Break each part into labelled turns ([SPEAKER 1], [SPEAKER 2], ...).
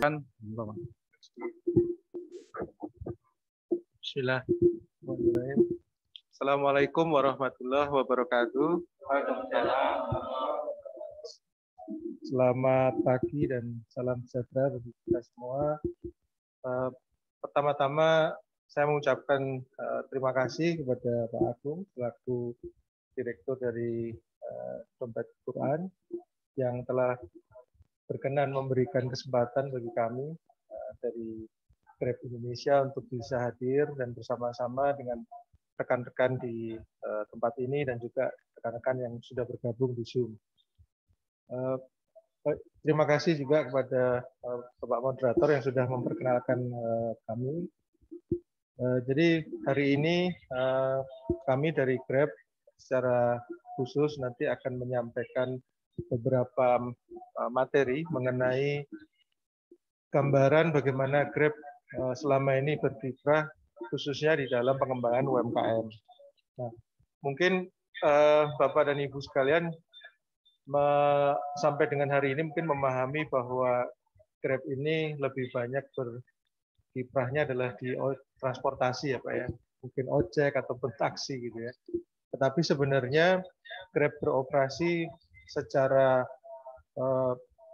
[SPEAKER 1] Bismillahirrahmanirrahim. Assalamualaikum warahmatullahi wabarakatuh. Selamat pagi dan salam sejahtera bagi kita semua. Pertama-tama saya mengucapkan terima kasih kepada Pak Agung selaku Direktur dari Dompet Quran yang telah berkenan memberikan kesempatan bagi kami dari Grab Indonesia untuk bisa hadir dan bersama-sama dengan rekan-rekan di tempat ini dan juga rekan-rekan yang sudah bergabung di Zoom. Terima kasih juga kepada Bapak Moderator yang sudah memperkenalkan kami. Jadi hari ini kami dari Grab secara khusus nanti akan menyampaikan beberapa materi mengenai gambaran bagaimana Grab selama ini berkiprah khususnya di dalam pengembangan UMKM. Nah, mungkin Bapak dan Ibu sekalian sampai dengan hari ini mungkin memahami bahwa Grab ini lebih banyak berkiprahnya adalah di transportasi ya Pak ya, mungkin ojek ataupun taksi gitu ya. Tetapi sebenarnya Grab beroperasi secara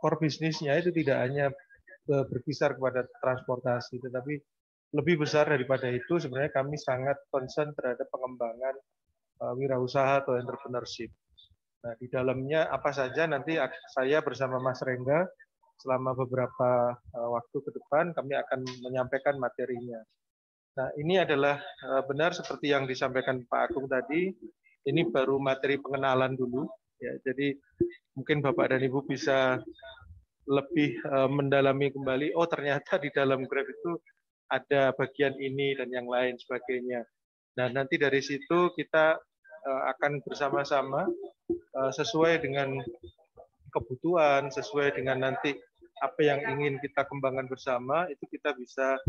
[SPEAKER 1] core bisnisnya itu tidak hanya berkisar kepada transportasi, tetapi lebih besar daripada itu sebenarnya kami sangat concern terhadap pengembangan wirausaha atau entrepreneurship. Nah, di dalamnya apa saja nanti saya bersama Mas Rengga selama beberapa waktu ke depan kami akan menyampaikan materinya. Nah, ini adalah benar seperti yang disampaikan Pak Agung tadi, ini baru materi pengenalan dulu. Ya, jadi mungkin Bapak dan Ibu bisa lebih mendalami kembali, oh ternyata di dalam Grab itu ada bagian ini dan yang lain sebagainya. Nah, nanti dari situ kita akan bersama-sama sesuai dengan kebutuhan, sesuai dengan nanti apa yang ingin kita kembangkan bersama, itu kita bisa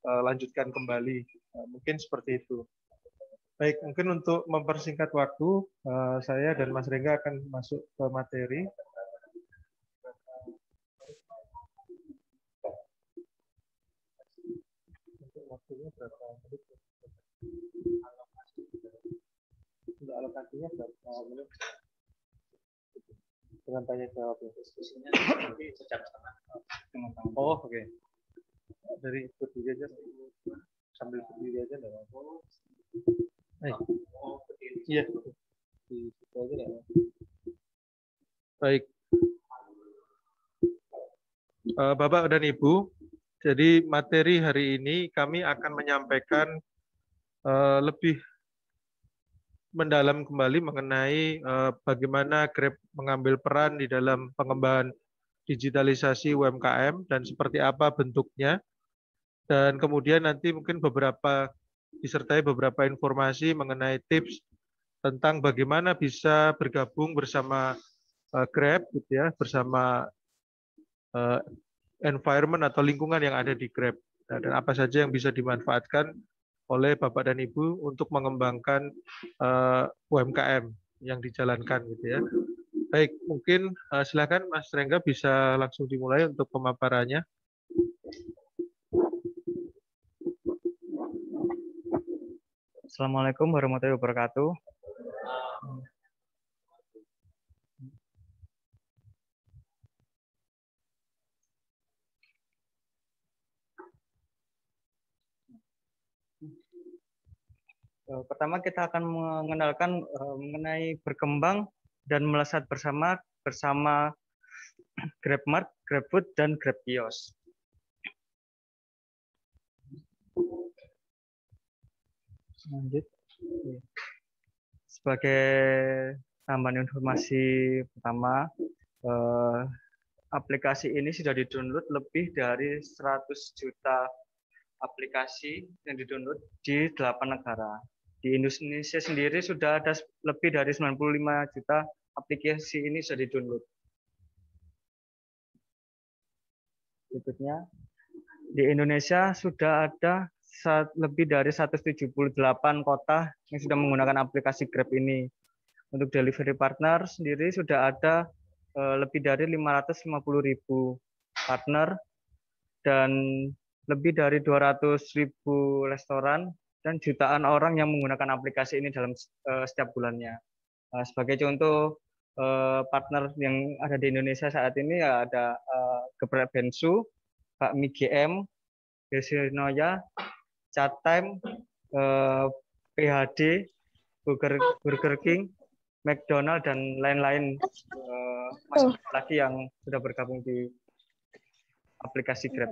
[SPEAKER 1] lanjutkan kembali. Mungkin seperti itu. Baik, mungkin untuk mempersingkat waktu, saya dan Mas Rengga akan masuk ke materi. Untuk waktunya berapa menit? Untuk alokasinya berapa menit? Dengan tanya jawab ya. Diskusinya nanti sejam setengah. Oh, oke. Dari berdiri aja, sambil berdiri aja enggak apa-apa. Iya, di situ aja enggak apa-apa. Baik. Bapak dan Ibu, jadi materi hari ini kami akan menyampaikan lebih mendalam kembali mengenai bagaimana Grab mengambil peran di dalam pengembangan digitalisasi UMKM dan seperti apa bentuknya. Dan kemudian nanti mungkin disertai beberapa informasi mengenai tips tentang bagaimana bisa bergabung bersama Grab gitu ya, bersama environment atau lingkungan yang ada di Grab. Nah, dan apa saja yang bisa dimanfaatkan oleh Bapak dan Ibu untuk mengembangkan UMKM yang dijalankan gitu ya. Baik, mungkin silakan Mas Rengga bisa langsung dimulai untuk pemaparannya.
[SPEAKER 2] Assalamualaikum warahmatullahi wabarakatuh. Pertama kita akan mengenalkan mengenai berkembang dan melesat bersama GrabMart, GrabFood, dan GrabKios. Lanjut. Sebagai tambahan informasi pertama, aplikasi ini sudah di-download lebih dari 100 juta aplikasi yang di-download di 8 negara. Di Indonesia sendiri sudah ada lebih dari 95 juta aplikasi ini sudah di-download. Berikutnya, di Indonesia sudah ada lebih dari 178 kota yang sudah menggunakan aplikasi Grab ini. Untuk delivery partner sendiri sudah ada lebih dari 550.000 partner dan lebih dari 200.000 restoran dan jutaan orang yang menggunakan aplikasi ini dalam setiap bulannya. Sebagai contoh partner yang ada di Indonesia saat ini ya ada Geprek Bensu, Bakmi GM, Yoshinoya, Chatime, PHD, Burger King, McDonald dan lain-lain masih lagi yang sudah bergabung di aplikasi Grab.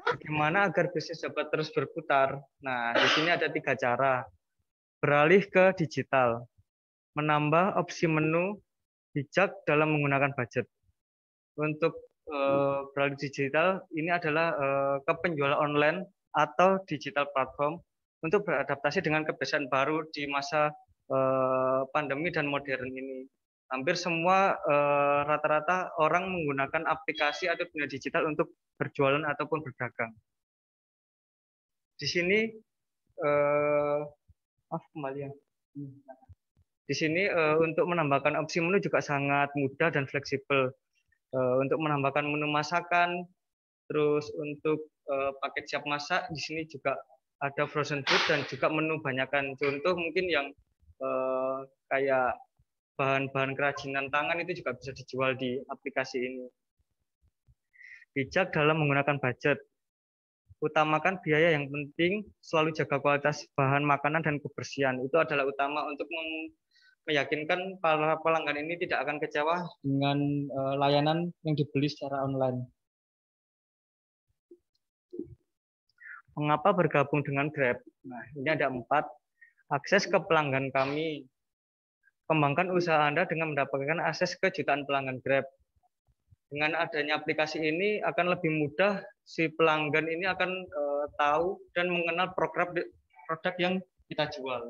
[SPEAKER 2] Bagaimana agar bisnis dapat terus berputar? Nah, di sini ada 3 cara. Beralih ke digital, menambah opsi menu, bijak dalam menggunakan budget. Untuk beralih digital, ini adalah ke penjualan online atau digital platform untuk beradaptasi dengan kebiasaan baru di masa pandemi dan modern ini. Hampir semua rata-rata orang menggunakan aplikasi atau dunia digital untuk berjualan ataupun berdagang. Di sini Di sini untuk menambahkan opsi menu juga sangat mudah dan fleksibel. Untuk menambahkan menu masakan, terus untuk paket siap masak, di sini juga ada frozen food dan juga menu banyakan. Contoh mungkin yang kayak bahan-bahan kerajinan tangan itu juga bisa dijual di aplikasi ini. Bijak dalam menggunakan budget. Utamakan biaya yang penting, selalu jaga kualitas bahan makanan dan kebersihan. Itu adalah utama untuk meyakinkan para pelanggan ini tidak akan kecewa dengan layanan yang dibeli secara online. Mengapa bergabung dengan Grab? Nah, ini ada 4. Akses ke pelanggan kami. Kembangkan usaha Anda dengan mendapatkan akses ke jutaan pelanggan Grab. Dengan adanya aplikasi ini akan lebih mudah si pelanggan ini akan tahu dan mengenal produk yang kita jual.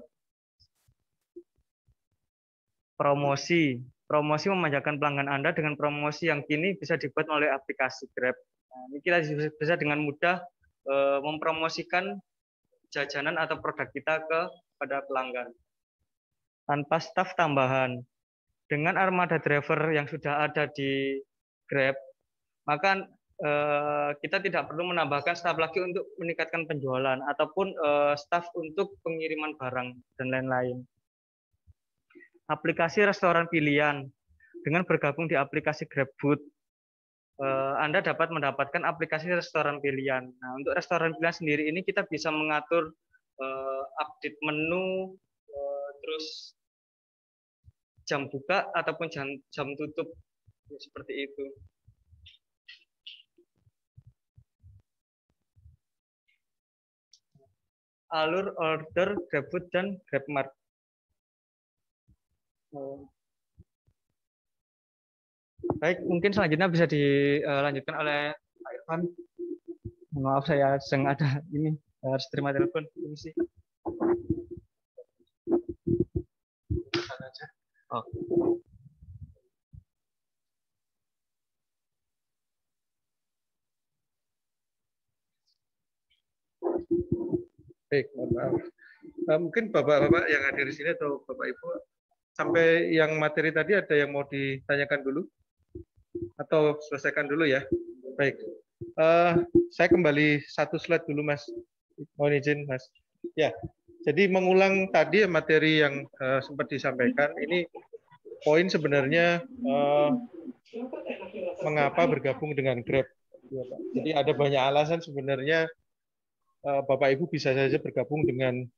[SPEAKER 2] Promosi. Promosi memanjakan pelanggan Anda dengan promosi yang kini bisa dibuat melalui aplikasi Grab. Nah, ini kita bisa dengan mudah mempromosikan jajanan atau produk kita kepada pelanggan. Tanpa staf tambahan. Dengan armada driver yang sudah ada di Grab, maka kita tidak perlu menambahkan staf lagi untuk meningkatkan penjualan ataupun staf untuk pengiriman barang dan lain-lain. Aplikasi restoran pilihan. Dengan bergabung di aplikasi GrabFood, Anda dapat mendapatkan aplikasi restoran pilihan. Nah, untuk restoran pilihan sendiri ini kita bisa mengatur update menu, terus jam buka ataupun jam tutup, seperti itu. Alur order GrabFood dan GrabMart. Baik, mungkin selanjutnya bisa dilanjutkan oleh Pak Irfan. Maaf, saya sedang ada ini harus terima telepon. Ini sih. Oh.
[SPEAKER 1] Baik, mohon maaf. Mungkin Bapak-Bapak yang hadir di sini atau Bapak Ibu, sampai yang materi tadi ada yang mau ditanyakan dulu? Atau selesaikan dulu ya? Baik. Saya kembali satu slide dulu, Mas. Mohon izin, Mas. Ya, jadi mengulang tadi materi yang sempat disampaikan, ini poin sebenarnya mengapa bergabung dengan Grab. Ya, Pak. Jadi ada banyak alasan sebenarnya Bapak Ibu bisa saja bergabung dengan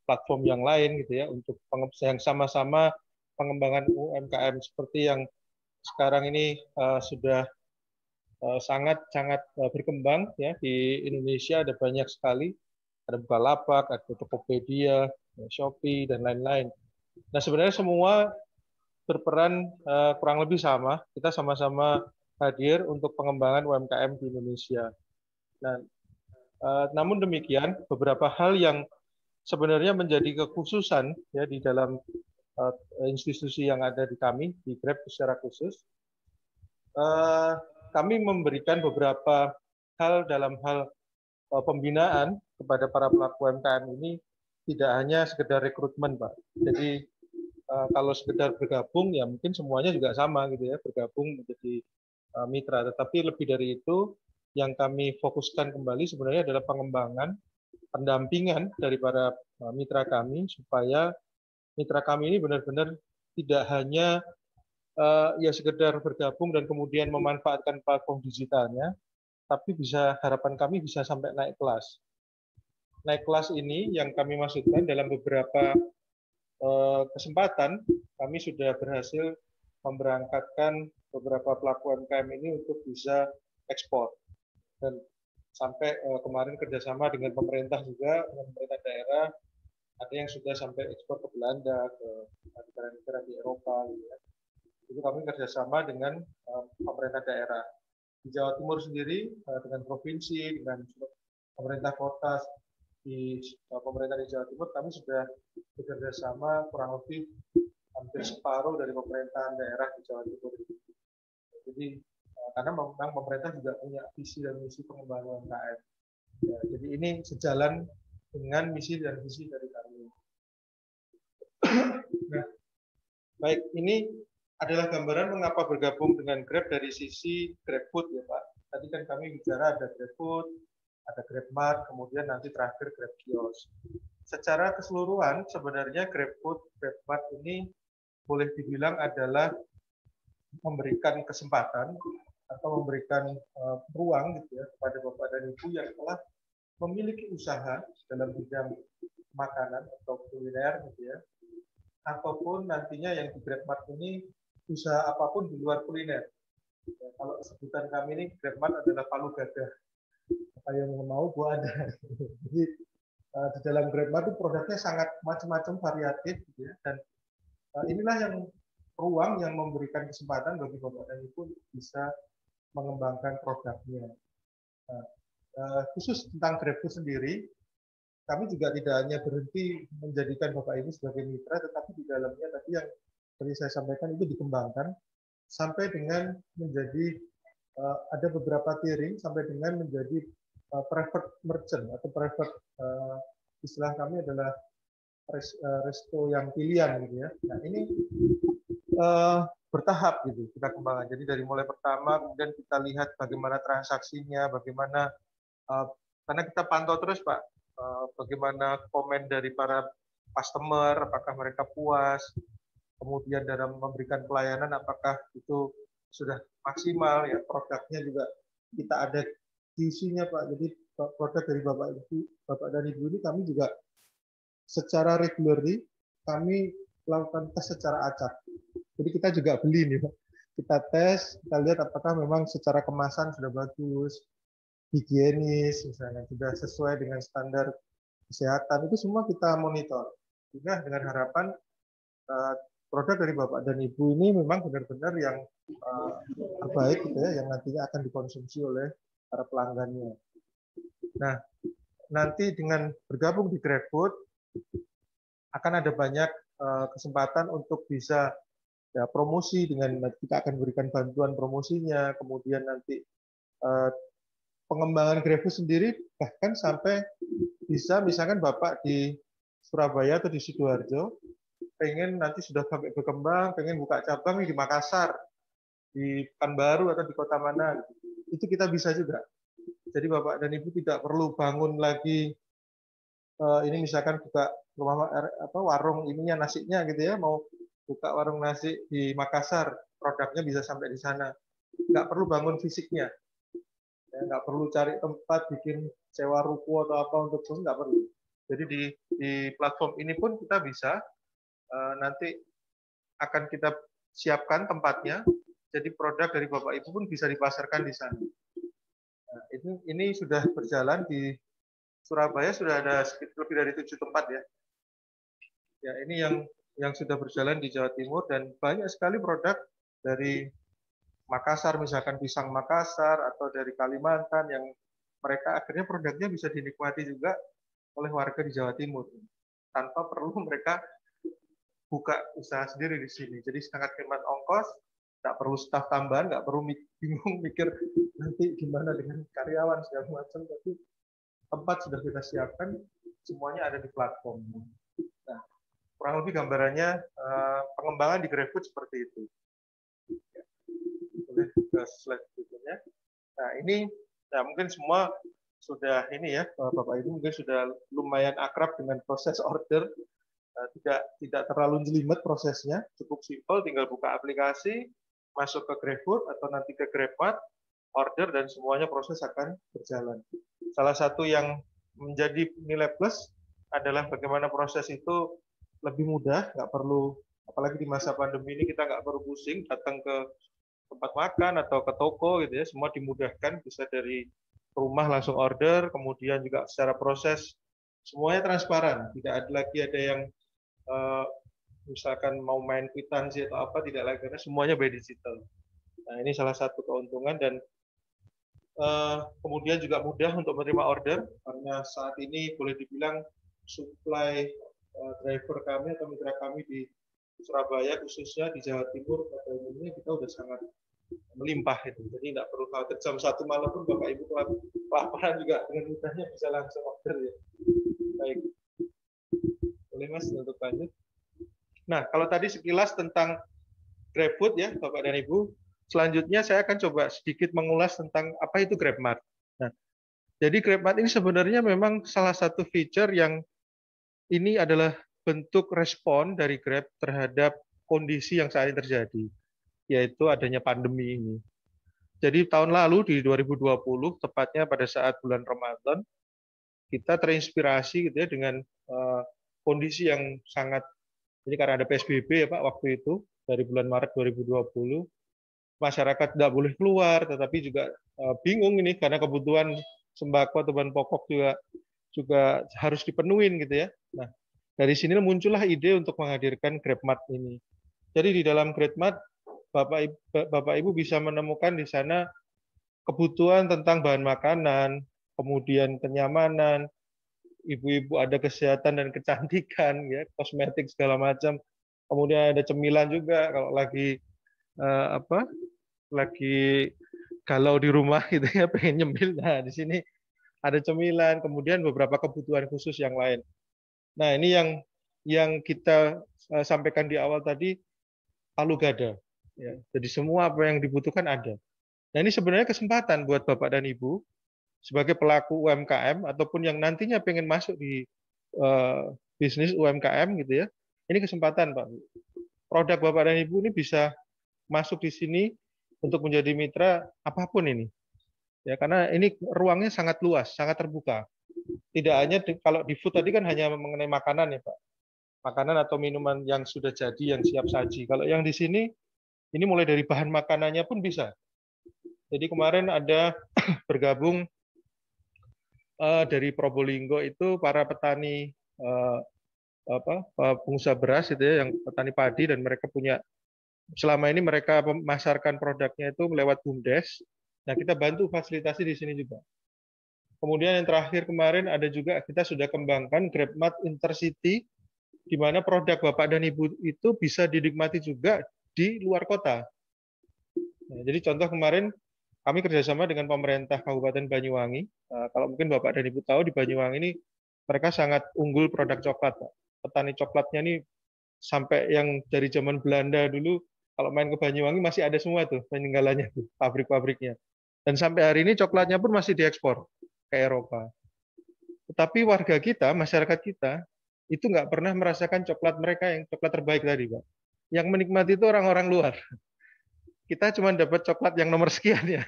[SPEAKER 1] platform yang lain gitu ya untuk yang sama-sama pengembangan UMKM seperti yang sekarang ini sudah sangat-sangat berkembang ya di Indonesia. Ada banyak sekali, ada Bukalapak, ada Tokopedia, Shopee dan lain-lain. Nah, sebenarnya semua berperan kurang lebih sama. Kita sama-sama hadir untuk pengembangan UMKM di Indonesia. Nah, namun demikian, beberapa hal yang sebenarnya menjadi kekhususan ya di dalam institusi yang ada di kami, di Grab secara khusus, kami memberikan beberapa hal dalam hal pembinaan kepada para pelaku UMKM ini tidak hanya sekedar rekrutmen, Pak. Jadi kalau sekedar bergabung ya mungkin semuanya juga sama gitu ya, bergabung menjadi mitra. Tetapi lebih dari itu, yang kami fokuskan kembali sebenarnya adalah pengembangan, pendampingan dari para mitra kami supaya mitra kami ini benar-benar tidak hanya ya sekedar bergabung dan kemudian memanfaatkan platform digitalnya, tapi harapan kami bisa sampai naik kelas. Naik kelas ini yang kami maksudkan dalam beberapa kesempatan kami sudah berhasil memberangkatkan beberapa pelaku UMKM ini untuk bisa ekspor, dan sampai kemarin kerjasama dengan pemerintah juga, dengan pemerintah daerah, ada yang sudah sampai ekspor ke Belanda, ke negara-negara di Eropa gitu ya. Itu kami kerjasama dengan pemerintah daerah. Di Jawa Timur sendiri dengan provinsi, dengan pemerintah kota, di pemerintah di Jawa Timur kami sudah bekerja sama kurang lebih hampir separuh dari pemerintahan daerah di Jawa Timur. Jadi karena memang pemerintah juga punya visi dan misi pengembangan UMKM. Ya, jadi ini sejalan dengan misi dan visi dari kami. Nah, baik, ini adalah gambaran mengapa bergabung dengan Grab dari sisi GrabFood ya Pak. Tadi kan kami bicara ada GrabFood, ada GrabMart, kemudian nanti terakhir GrabKios. Secara keseluruhan sebenarnya GrabFood, GrabMart ini boleh dibilang adalah memberikan kesempatan atau memberikan ruang gitu ya kepada Bapak dan Ibu yang telah memiliki usaha dalam bidang makanan atau kuliner gitu ya, ataupun nantinya yang di GrabMart ini usaha apapun di luar kuliner. Ya, kalau sebutan kami ini GrabMart adalah palu gada. Apa yang mau buat ada. Jadi di dalam GrabMart itu produknya sangat macam-macam variatif gitu ya, dan inilah yang ruang yang memberikan kesempatan bagi Bapak dan Ibu bisa mengembangkan produknya. Nah, khusus tentang GrabFood sendiri, kami juga tidak hanya berhenti menjadikan Bapak Ibu sebagai mitra, tetapi di dalamnya tadi yang seperti saya sampaikan itu dikembangkan sampai dengan menjadi ada beberapa tiering sampai dengan menjadi private merchant atau private istilah kami adalah resto yang pilihan gitu ya. Nah ini bertahap gitu kita kembangkan. Jadi dari mulai pertama kemudian kita lihat bagaimana transaksinya, bagaimana karena kita pantau terus Pak, bagaimana komen dari para customer, apakah mereka puas, kemudian dalam memberikan pelayanan apakah itu sudah maksimal ya, produknya juga kita ada isinya Pak. Jadi produk dari Bapak dan Ibu ini kami juga secara regularly kami lakukan tes secara acak. Jadi kita juga beli nih Pak. Kita tes, kita lihat apakah memang secara kemasan sudah bagus, higienis misalnya, sudah sesuai dengan standar kesehatan, itu semua kita monitor. Sehingga dengan harapan produk dari Bapak dan Ibu ini memang benar-benar yang terbaik gitu ya, yang nantinya akan dikonsumsi oleh para pelanggannya. Nah, nanti dengan bergabung di GrabFood akan ada banyak kesempatan untuk bisa ya, promosi, dengan kita akan berikan bantuan promosinya, kemudian nanti pengembangan GrabFood sendiri bahkan sampai bisa misalkan Bapak di Surabaya atau di Sidoarjo pengen nanti sudah sampai berkembang, pengen buka cabang di Makassar, di Pekanbaru atau di kota mana, itu kita bisa juga. Jadi Bapak dan Ibu tidak perlu bangun lagi ini misalkan buka rumah warung ininya nasinya gitu ya, mau buka warung nasi di Makassar, produknya bisa sampai di sana. Nggak perlu bangun fisiknya, ya, nggak perlu cari tempat bikin sewa ruko atau apa untuk terus, nggak perlu. Jadi di platform ini pun kita bisa nanti akan kita siapkan tempatnya, jadi produk dari Bapak Ibu pun bisa dipasarkan di sana. Nah, ini sudah berjalan di Surabaya, sudah ada lebih dari 7 tempat ya. Ya ini yang sudah berjalan di Jawa Timur, dan banyak sekali produk dari Makassar, misalkan pisang Makassar atau dari Kalimantan yang mereka akhirnya produknya bisa dinikmati juga oleh warga di Jawa Timur tanpa perlu mereka buka usaha sendiri di sini. Jadi sangat hemat ongkos, nggak perlu staf tambahan, nggak perlu bingung mikir nanti gimana dengan karyawan segala macam, tapi tempat sudah kita siapkan, semuanya ada di platform. Nah, kurang lebih gambarannya pengembangan di GrabFood seperti itu. Boleh ke slide berikutnya. Nah, ini ya mungkin semua sudah ini ya, Bapak Ibu mungkin sudah lumayan akrab dengan proses order. Tidak terlalu jelimet prosesnya, cukup simpel, tinggal buka aplikasi, masuk ke GrabFood atau nanti ke GrabMart, order dan semuanya proses akan berjalan. Salah satu yang menjadi nilai plus adalah bagaimana proses itu lebih mudah, nggak perlu, apalagi di masa pandemi ini kita nggak perlu pusing datang ke tempat makan atau ke toko gitu ya, semua dimudahkan, bisa dari rumah langsung order, kemudian juga secara proses semuanya transparan, tidak ada lagi ada yang misalkan mau main kwitansi atau apa, tidak lagi, karena semuanya by digital. Nah, ini salah satu keuntungan dan kemudian juga mudah untuk menerima order karena saat ini boleh dibilang supply driver kami atau mitra kami di Surabaya khususnya di Jawa Timur pada umumnya kita udah sangat melimpah itu. Jadi tidak perlu khawatir jam 1 malam pun Bapak Ibu kelaparan juga dengan mudahnya bisa langsung order ya. Baik. Boleh Mas untuk lanjut. Nah, kalau tadi sekilas tentang GrabFood ya, Bapak dan Ibu. Selanjutnya saya akan coba sedikit mengulas tentang apa itu GrabMart. Nah, jadi GrabMart ini sebenarnya memang salah satu feature yang ini adalah bentuk respon dari Grab terhadap kondisi yang saat ini terjadi, yaitu adanya pandemi ini. Jadi tahun lalu di 2020, tepatnya pada saat bulan Ramadan, kita terinspirasi gitu ya dengan kondisi yang sangat, ini karena ada PSBB ya Pak waktu itu, dari bulan Maret 2020, masyarakat tidak boleh keluar, tetapi juga bingung ini karena kebutuhan sembako atau bahan pokok juga harus dipenuhin gitu ya. Nah, dari sini muncullah ide untuk menghadirkan GrabMart ini. Jadi di dalam GrabMart, Bapak Ibu bisa menemukan di sana kebutuhan tentang bahan makanan, kemudian kenyamanan, ibu-ibu ada kesehatan dan kecantikan, ya, kosmetik segala macam. Kemudian ada cemilan juga kalau lagi lagi galau di rumah gitu ya, pengen nyemil. Nah, di sini ada cemilan, kemudian beberapa kebutuhan khusus yang lain. Nah, ini yang kita sampaikan di awal tadi, palu gada. Ya, jadi semua apa yang dibutuhkan ada. Nah, ini sebenarnya kesempatan buat Bapak dan Ibu sebagai pelaku UMKM ataupun yang nantinya pengen masuk di bisnis UMKM gitu ya. Ini kesempatan, Pak. Produk Bapak dan Ibu ini bisa masuk di sini untuk menjadi mitra apapun ini. Ya, karena ini ruangnya sangat luas, sangat terbuka. Tidak hanya kalau di food tadi kan hanya mengenai makanan ya, Pak. Makanan atau minuman yang sudah jadi, yang siap saji. Kalau yang di sini, ini mulai dari bahan makanannya pun bisa. Jadi kemarin ada bergabung dari Probolinggo itu para petani pengusaha beras itu ya, yang petani padi, dan mereka punya, selama ini mereka memasarkan produknya itu lewat BUMDes. Nah, kita bantu fasilitasi di sini juga. Kemudian yang terakhir kemarin ada juga kita sudah kembangkan GrabMart Intercity, di mana produk Bapak dan Ibu itu bisa dinikmati juga di luar kota. Nah, jadi contoh kemarin kami kerjasama dengan pemerintah Kabupaten Banyuwangi. Kalau mungkin Bapak dan Ibu tahu di Banyuwangi ini mereka sangat unggul produk coklat, Pak. Petani coklatnya ini sampai yang dari zaman Belanda dulu, kalau main ke Banyuwangi masih ada semua tuh peninggalannya tuh, pabrik-pabriknya. Dan sampai hari ini coklatnya pun masih diekspor ke Eropa. Tetapi warga kita, masyarakat kita, itu nggak pernah merasakan coklat mereka yang coklat terbaik tadi, Pak. Yang menikmati itu orang-orang luar. Kita cuma dapat coklat yang nomor sekian ya.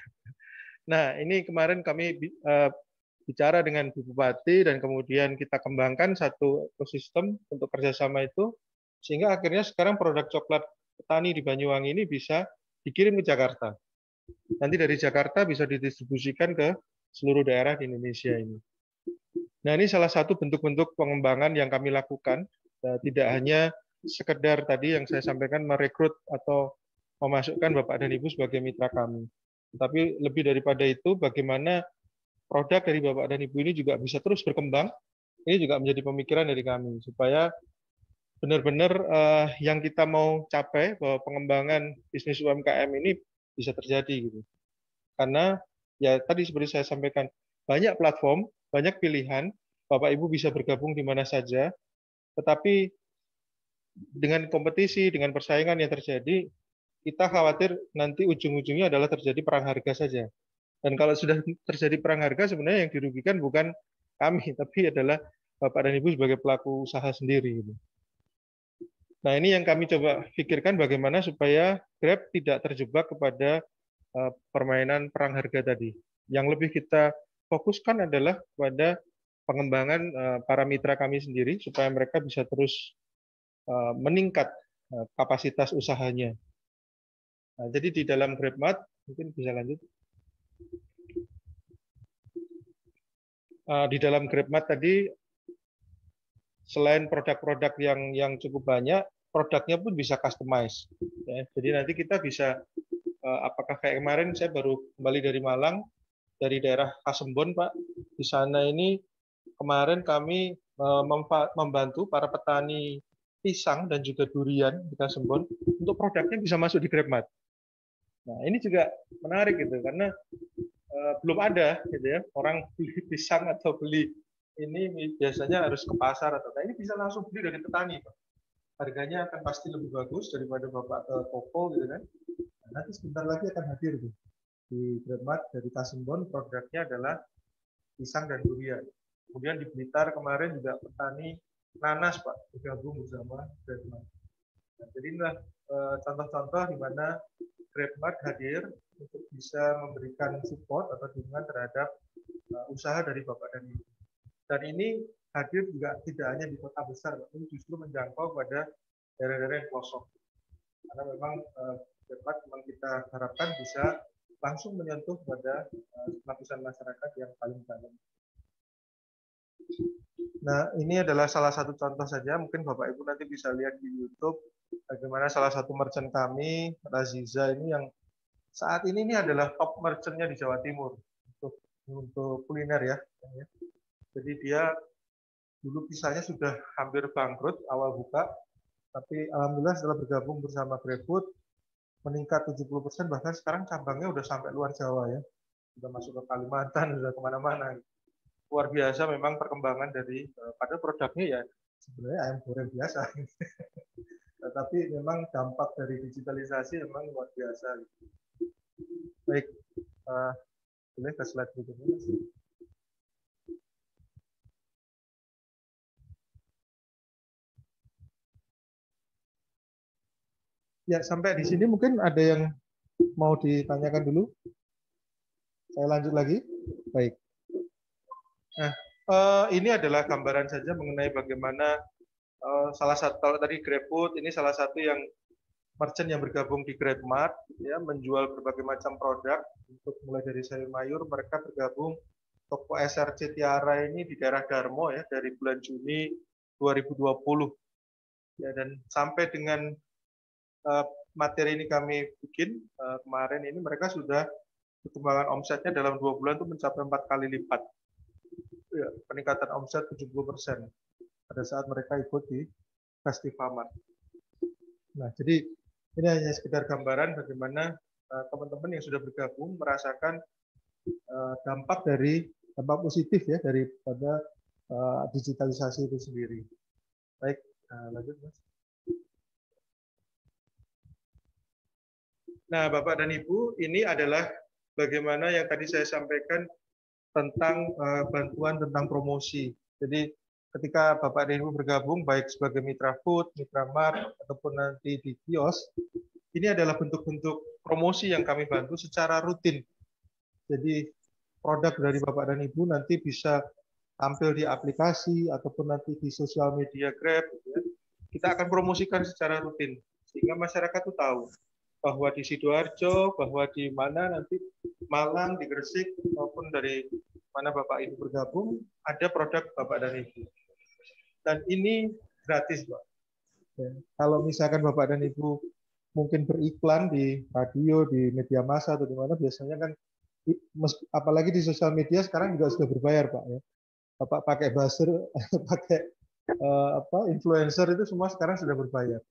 [SPEAKER 1] Nah, ini kemarin kami bicara dengan Bu Bupati dan kemudian kita kembangkan satu ekosistem untuk kerjasama itu, sehingga akhirnya sekarang produk coklat petani di Banyuwangi ini bisa dikirim ke Jakarta. Nanti dari Jakarta bisa didistribusikan ke seluruh daerah di Indonesia ini. Nah, ini salah satu bentuk-bentuk pengembangan yang kami lakukan. Tidak hanya sekedar tadi yang saya sampaikan merekrut atau memasukkan Bapak dan Ibu sebagai mitra kami. Tapi lebih daripada itu, bagaimana produk dari Bapak dan Ibu ini juga bisa terus berkembang. Ini juga menjadi pemikiran dari kami, supaya benar-benar yang kita mau capai bahwa pengembangan bisnis UMKM ini bisa terjadi gitu. Karena ya tadi seperti saya sampaikan, banyak platform, banyak pilihan, Bapak Ibu bisa bergabung di mana saja, tetapi dengan kompetisi, dengan persaingan yang terjadi, kita khawatir nanti ujung-ujungnya adalah terjadi perang harga saja. Dan kalau sudah terjadi perang harga, sebenarnya yang dirugikan bukan kami, tapi adalah Bapak dan Ibu sebagai pelaku usaha sendiri. Nah, ini yang kami coba pikirkan bagaimana supaya Grab tidak terjebak kepada permainan perang harga tadi. Yang lebih kita fokuskan adalah pada pengembangan para mitra kami sendiri supaya mereka bisa terus meningkat kapasitas usahanya. Nah, jadi di dalam GrabMart, mungkin bisa lanjut. Di dalam GrabMart tadi, selain produk-produk yang cukup banyak, produknya pun bisa customize. Ya, jadi nanti kita bisa, apakah kayak kemarin saya baru kembali dari Malang, dari daerah Kasembon, Pak. Di sana ini kemarin kami membantu para petani pisang dan juga durian di Kasembon untuk produknya bisa masuk di GrabMart. Nah, ini juga menarik gitu karena belum ada gitu ya, orang beli pisang atau beli ini biasanya harus ke pasar atau ini bisa langsung beli dari petani, Pak. Harganya akan pasti lebih bagus daripada Bapak ke toko gitu kan. Nah, nanti sebentar lagi akan hadir tuh di GrabMart dari Kasembon, produknya adalah pisang dan durian. Kemudian di Blitar kemarin juga petani nanas, Pak, bergabung bersama GrabMart. Nah, jadi inilah contoh-contoh di mana GrabMart hadir untuk bisa memberikan support atau dukungan terhadap usaha dari Bapak dan Ibu. Dan ini hadir juga tidak hanya di kota besar, tapi justru menjangkau pada daerah-daerah yang pelosok. Karena memang GrabMart memang kita harapkan bisa langsung menyentuh pada lapisan masyarakat yang paling dalam. Nah, ini adalah salah satu contoh saja. Mungkin Bapak Ibu nanti bisa lihat di YouTube bagaimana salah satu merchant kami, Raziza ini yang saat ini adalah top merchantnya di Jawa Timur untuk kuliner ya. Jadi dia dulu pisahnya sudah hampir bangkrut awal buka, tapi alhamdulillah setelah bergabung bersama GrabFood meningkat 70%, bahkan sekarang cabangnya udah sampai luar Jawa ya. Sudah masuk ke Kalimantan, sudah kemana-mana. Luar biasa memang perkembangan dari pada produknya ya sebenarnya ayam goreng biasa. Tapi memang dampak dari digitalisasi memang luar biasa. Baik, boleh ke slide berikutnya. Ya, sampai di sini mungkin ada yang mau ditanyakan dulu. Saya lanjut lagi. Baik. Nah, ini adalah gambaran saja mengenai bagaimana salah satu, kalau tadi GrabFood, ini salah satu yang merchant yang bergabung di GrabMart, ya, menjual berbagai macam produk, untuk mulai dari sayur mayur, mereka bergabung toko SRC Tiara ini di daerah Darmo ya, dari bulan Juni 2020. Ya, dan sampai dengan materi ini kami bikin kemarin ini, mereka sudah perkembangan omsetnya dalam 2 bulan itu mencapai 4 kali lipat. Ya, peningkatan omset 70% pada saat mereka ikut di Festivamart. Nah, jadi ini hanya sekedar gambaran bagaimana teman-teman yang sudah bergabung merasakan dampak positif ya daripada digitalisasi itu sendiri. Baik, lanjut Mas. Nah, Bapak dan Ibu, ini adalah bagaimana yang tadi saya sampaikan tentang bantuan tentang promosi. Jadi ketika Bapak dan Ibu bergabung baik sebagai mitra food, mitra mart, ataupun nanti di kios, ini adalah bentuk-bentuk promosi yang kami bantu secara rutin. Jadi produk dari Bapak dan Ibu nanti bisa tampil di aplikasi ataupun nanti di sosial media Grab. Ya. Kita akan promosikan secara rutin sehingga masyarakat tuh tahu bahwa di Sidoarjo, bahwa di mana nanti Malang, di Gresik, maupun dari mana Bapak Ibu bergabung, ada produk Bapak dan Ibu. Dan ini gratis, Pak. Ya. Kalau misalkan Bapak dan Ibu mungkin beriklan di radio, di media massa, atau di mana, biasanya kan, apalagi di sosial media sekarang juga sudah berbayar, Pak. Ya. Bapak pakai buzzer, pakai influencer, itu semua sekarang sudah berbayar.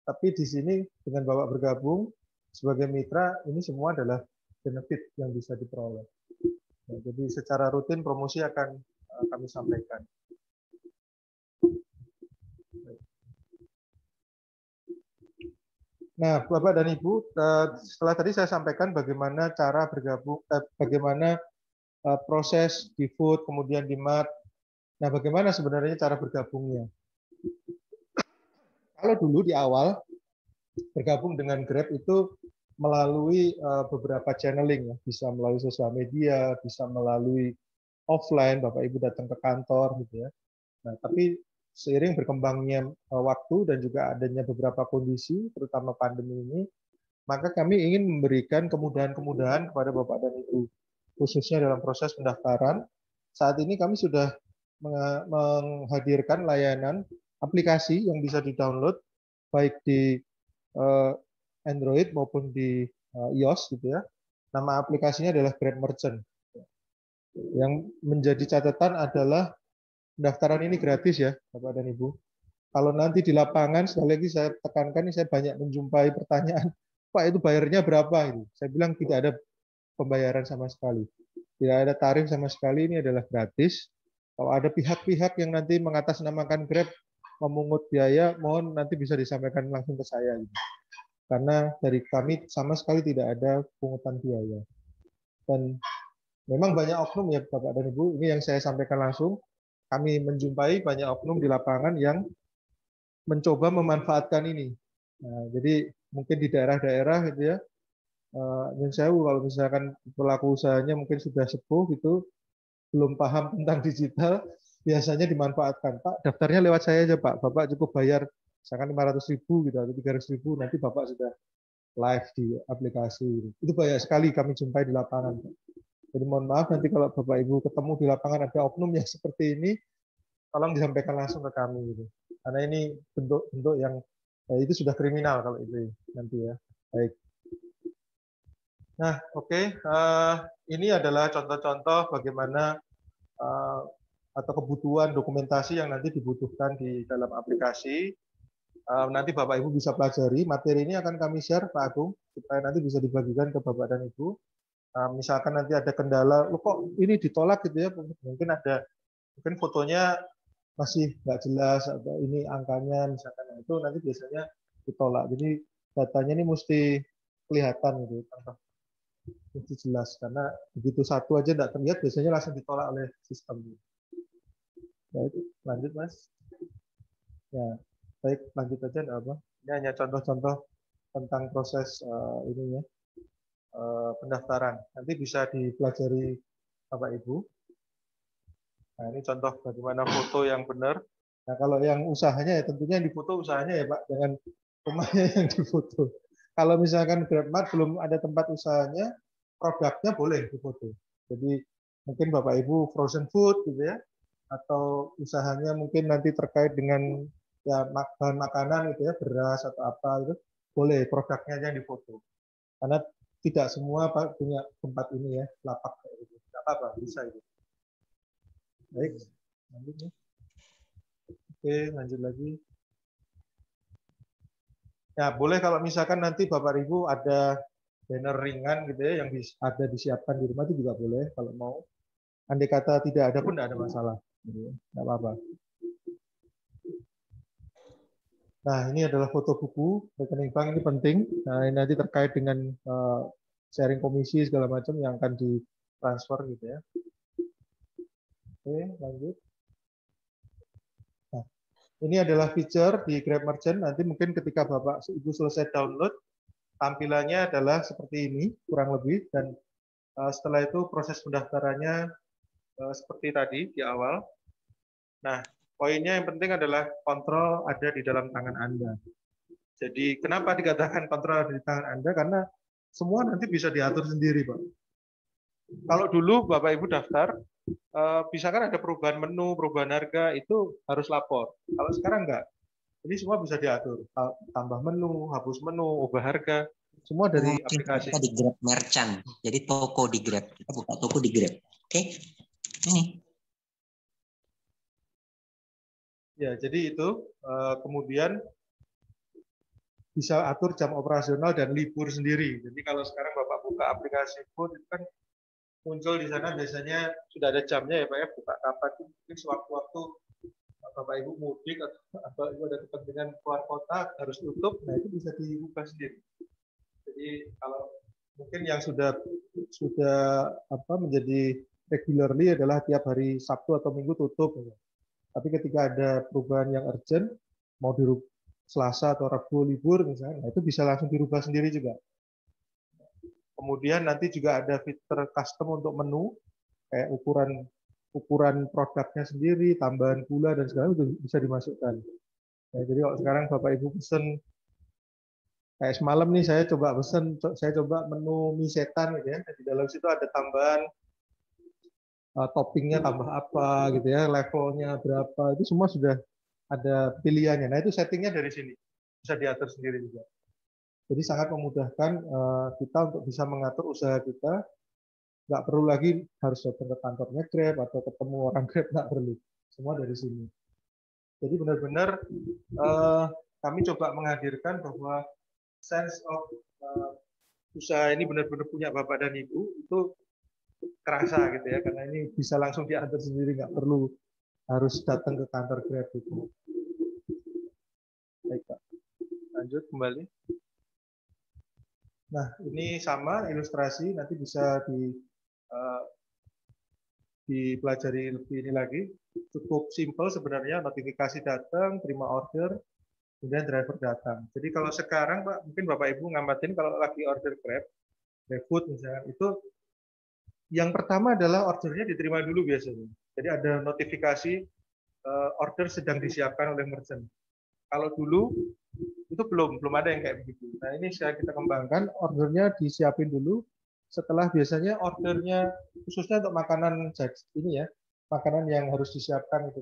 [SPEAKER 1] Tapi di sini dengan Bapak bergabung sebagai mitra, ini semua adalah benefit yang bisa diperoleh. Nah, jadi secara rutin promosi akan kami sampaikan. Nah, Bapak dan Ibu, setelah tadi saya sampaikan bagaimana cara bergabung, bagaimana proses di Food, kemudian di Mart. Nah, bagaimana sebenarnya cara bergabungnya? Kalau dulu di awal bergabung dengan Grab itu melalui beberapa channeling, ya. Bisa melalui sosial media, bisa melalui offline, Bapak Ibu datang ke kantor, gitu ya. Nah, tapi seiring berkembangnya waktu dan juga adanya beberapa kondisi, terutama pandemi ini, maka kami ingin memberikan kemudahan-kemudahan kepada Bapak dan Ibu, khususnya dalam proses pendaftaran. Saat ini kami sudah menghadirkan layanan aplikasi yang bisa di-download baik di Android maupun di iOS gitu ya. Nama aplikasinya adalah Grab Merchant. Yang menjadi catatan adalah pendaftaran ini gratis ya, Bapak dan Ibu. Kalau nanti di lapangan, sekali lagi saya tekankan, saya banyak menjumpai pertanyaan, Pak itu bayarnya berapa? Itu. Saya bilang tidak ada pembayaran sama sekali. Tidak ada tarif sama sekali, ini adalah gratis. Kalau ada pihak-pihak yang nanti mengatasnamakan Grab, memungut biaya, mohon nanti bisa disampaikan langsung ke saya. Gitu. Karena dari kami sama sekali tidak ada pungutan biaya. Dan memang banyak oknum ya Bapak dan Ibu, ini yang saya sampaikan langsung. Kami menjumpai banyak oknum di lapangan yang mencoba memanfaatkan ini. Nah, jadi mungkin di daerah-daerah gitu ya, yang saya kalau misalkan pelaku usahanya mungkin sudah sepuh gitu, belum paham tentang digital, biasanya dimanfaatkan. Pak, daftarnya lewat saya aja Pak, Bapak cukup bayar misalkan 500.000 gitu atau 300.000, nanti Bapak sudah live di aplikasi. Itu banyak sekali kami jumpai di lapangan. Jadi mohon maaf nanti kalau Bapak Ibu ketemu di lapangan ada oknum yang seperti ini, tolong disampaikan langsung ke kami gitu. Karena ini bentuk-bentuk yang itu sudah kriminal kalau itu nanti ya. Baik. Nah, oke. Ini adalah contoh-contoh bagaimana atau kebutuhan dokumentasi yang nanti dibutuhkan di dalam aplikasi. Nanti Bapak Ibu bisa pelajari. Materi ini akan kami share Pak Agung supaya nanti bisa dibagikan ke Bapak dan Ibu. Misalkan nanti ada kendala, loh kok ini ditolak gitu ya, mungkin fotonya masih nggak jelas atau ini angkanya misalkan, itu nanti biasanya ditolak. Jadi datanya ini mesti kelihatan gitu, mesti jelas karena begitu satu aja nggak terlihat biasanya langsung ditolak oleh sistem. Baik, lanjut Mas. Ya, baik lanjut aja nggak apa. Ini hanya contoh-contoh tentang proses ini ya. Pendaftaran. Nanti bisa dipelajari Bapak Ibu. Nah, ini contoh bagaimana foto yang benar. Nah, kalau yang usahanya ya tentunya yang difoto usahanya ya Pak, jangan rumahnya yang difoto. Kalau misalkan GrabMart belum ada tempat usahanya, produknya boleh difoto. Jadi mungkin Bapak Ibu frozen food gitu ya, atau usahanya mungkin nanti terkait dengan ya bahan makanan gitu ya, beras atau apa itu, boleh produknya aja yang difoto. Karena tidak semua Pak punya tempat ini ya, lapak kayak gitu. Tidak apa-apa, bisa itu. Baik, lanjut nih. Oke, lanjut lagi. Ya, boleh kalau misalkan nanti Bapak Ibu ada banner ringan gitu ya, yang ada disiapkan di rumah itu juga boleh kalau mau. Andai kata tidak ada pun tidak ada masalah. Tidak apa-apa. Nah, ini adalah foto buku rekening bank, ini penting. Nah, ini nanti terkait dengan sharing komisi segala macam yang akan ditransfer gitu ya. Oke, lanjut. Nah, ini adalah feature di Grab Merchant. Nanti mungkin ketika Bapak Ibu selesai download, tampilannya adalah seperti ini, kurang lebih. Dan setelah itu proses pendaftarannya seperti tadi di awal. Nah, poinnya yang penting adalah kontrol ada di dalam tangan Anda. Jadi kenapa dikatakan kontrol ada di tangan Anda? Karena semua nanti bisa diatur sendiri, Pak. Kalau dulu Bapak Ibu daftar, bisa kan ada perubahan menu, perubahan harga, itu harus lapor. Kalau sekarang enggak. Ini semua bisa diatur. Tambah menu, hapus menu, ubah harga, semua dari aplikasi.
[SPEAKER 3] Kita di Grab Merchant. Jadi toko di Grab. Kita buka toko di Grab. Oke. Ini.
[SPEAKER 1] Ya, jadi itu kemudian bisa atur jam operasional dan libur sendiri. Jadi kalau sekarang Bapak buka aplikasi Food itu kan muncul di sana biasanya sudah ada jamnya ya Pak ya, buka kapan, mungkin sewaktu-waktu Bapak Ibu mudik atau Ibu ada kepentingan keluar kota harus tutup, nah itu bisa dibuka sendiri. Jadi kalau mungkin yang sudah menjadi regularly adalah tiap hari Sabtu atau Minggu tutup. Tapi ketika ada perubahan yang urgent, mau dirubah Selasa atau Rabu libur misalnya, nah itu bisa langsung dirubah sendiri juga. Kemudian nanti juga ada fitur custom untuk menu, kayak ukuran produknya sendiri, tambahan gula dan segala itu bisa dimasukkan. Nah, jadi kalau sekarang Bapak Ibu pesen, kayak semalam nih saya coba menu mie setan gitu ya. Di dalam situ ada tambahan toppingnya tambah apa gitu ya, levelnya berapa, itu semua sudah ada pilihannya. Nah itu settingnya dari sini, bisa diatur sendiri juga. Jadi sangat memudahkan kita untuk bisa mengatur usaha kita, nggak perlu lagi harus datang ke kantornya Grab atau ketemu orang Grab, nggak perlu. Semua dari sini. Jadi benar-benar kami coba menghadirkan bahwa sense of usaha ini benar-benar punya Bapak dan Ibu, itu kerasa gitu ya, karena ini bisa langsung diatur sendiri, nggak perlu harus datang ke kantor Grab itu. Baik Pak, lanjut kembali. Nah ini sama ilustrasi, nanti bisa dipelajari lebih ini lagi. Cukup simple sebenarnya, notifikasi datang, terima order, kemudian driver datang. Jadi kalau sekarang Pak, mungkin Bapak Ibu ngamatin kalau lagi order Grab, GrabFood misalnya, itu yang pertama adalah ordernya diterima dulu biasanya. Jadi ada notifikasi order sedang disiapkan oleh merchant. Kalau dulu itu belum ada yang kayak begitu. Nah ini saya kita kembangkan, ordernya disiapin dulu. Setelah biasanya ordernya khususnya untuk makanan ini ya, makanan yang harus disiapkan itu,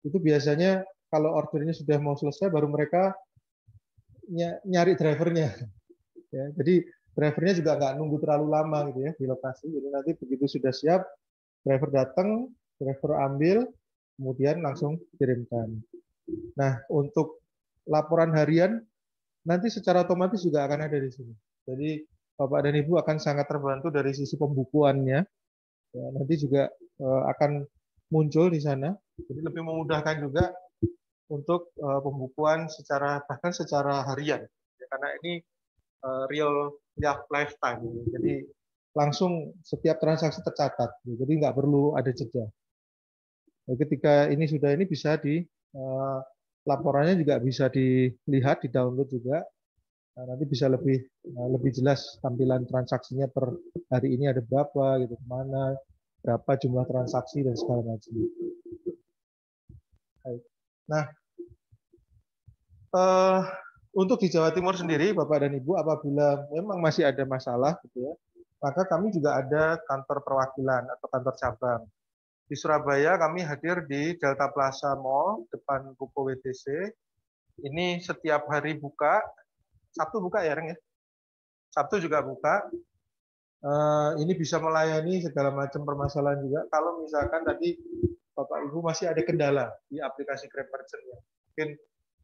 [SPEAKER 1] itu biasanya kalau ordernya sudah mau selesai baru mereka nyari drivernya. Ya, jadi drivernya juga nggak nunggu terlalu lama gitu ya di lokasi. Jadi nanti begitu sudah siap, driver datang, driver ambil, kemudian langsung kirimkan. Nah, untuk laporan harian nanti secara otomatis juga akan ada di sini. Jadi Bapak dan Ibu akan sangat terbantu dari sisi pembukuannya. Ya, nanti juga akan muncul di sana. Jadi lebih memudahkan juga untuk pembukuan bahkan secara harian. Ya, karena ini real lifetime. Jadi langsung setiap transaksi tercatat. Jadi nggak perlu ada jeda. Ketika ini sudah bisa laporannya juga bisa dilihat, di-download juga. Nah, nanti bisa lebih jelas tampilan transaksinya per hari ini ada berapa, gitu, kemana, berapa jumlah transaksi dan segala macam. Nah, untuk di Jawa Timur sendiri, Bapak dan Ibu, apabila memang masih ada masalah, gitu ya, maka kami juga ada kantor perwakilan atau kantor cabang. Di Surabaya kami hadir di Delta Plaza Mall depan Ruko WTC. Ini setiap hari buka. Sabtu buka ya, Reng ya? Sabtu juga buka. Ini bisa melayani segala macam permasalahan juga. Kalau misalkan tadi Bapak Ibu masih ada kendala di aplikasi Grab Merchant, ya. Mungkin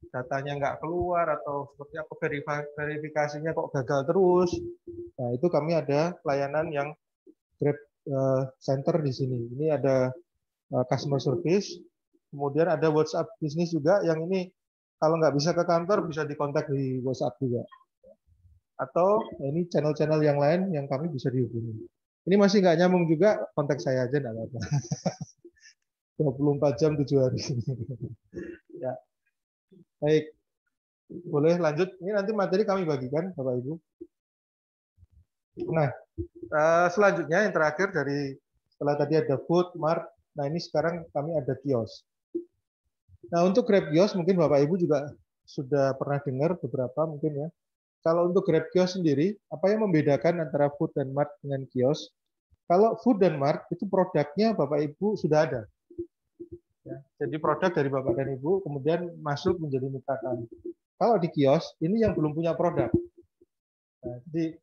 [SPEAKER 1] datanya nggak keluar atau seperti apa, verifikasinya kok gagal terus. Nah, itu kami ada pelayanan yang Grab Center di sini. Ini ada customer service, kemudian ada WhatsApp bisnis juga, yang ini kalau nggak bisa ke kantor bisa dikontak di WhatsApp juga. Atau ini channel-channel yang lain yang kami bisa dihubungi. Ini masih nggak nyambung juga, kontak saya aja nggak apa-apa. 24 jam 7 hari. Ya. Baik, boleh lanjut. Ini nanti materi kami bagikan, Bapak Ibu. Nah, selanjutnya yang terakhir dari setelah tadi ada food, mart. Nah, ini sekarang kami ada kios. Nah, untuk Grab kios mungkin Bapak Ibu juga sudah pernah dengar beberapa mungkin ya. Kalau untuk Grab kios sendiri, apa yang membedakan antara food dan mart dengan kios? Kalau food dan mart itu produknya Bapak Ibu sudah ada. Ya, jadi produk dari Bapak dan Ibu kemudian masuk menjadi mitra kami. Kalau di kios ini yang belum punya produk. Nah, jadi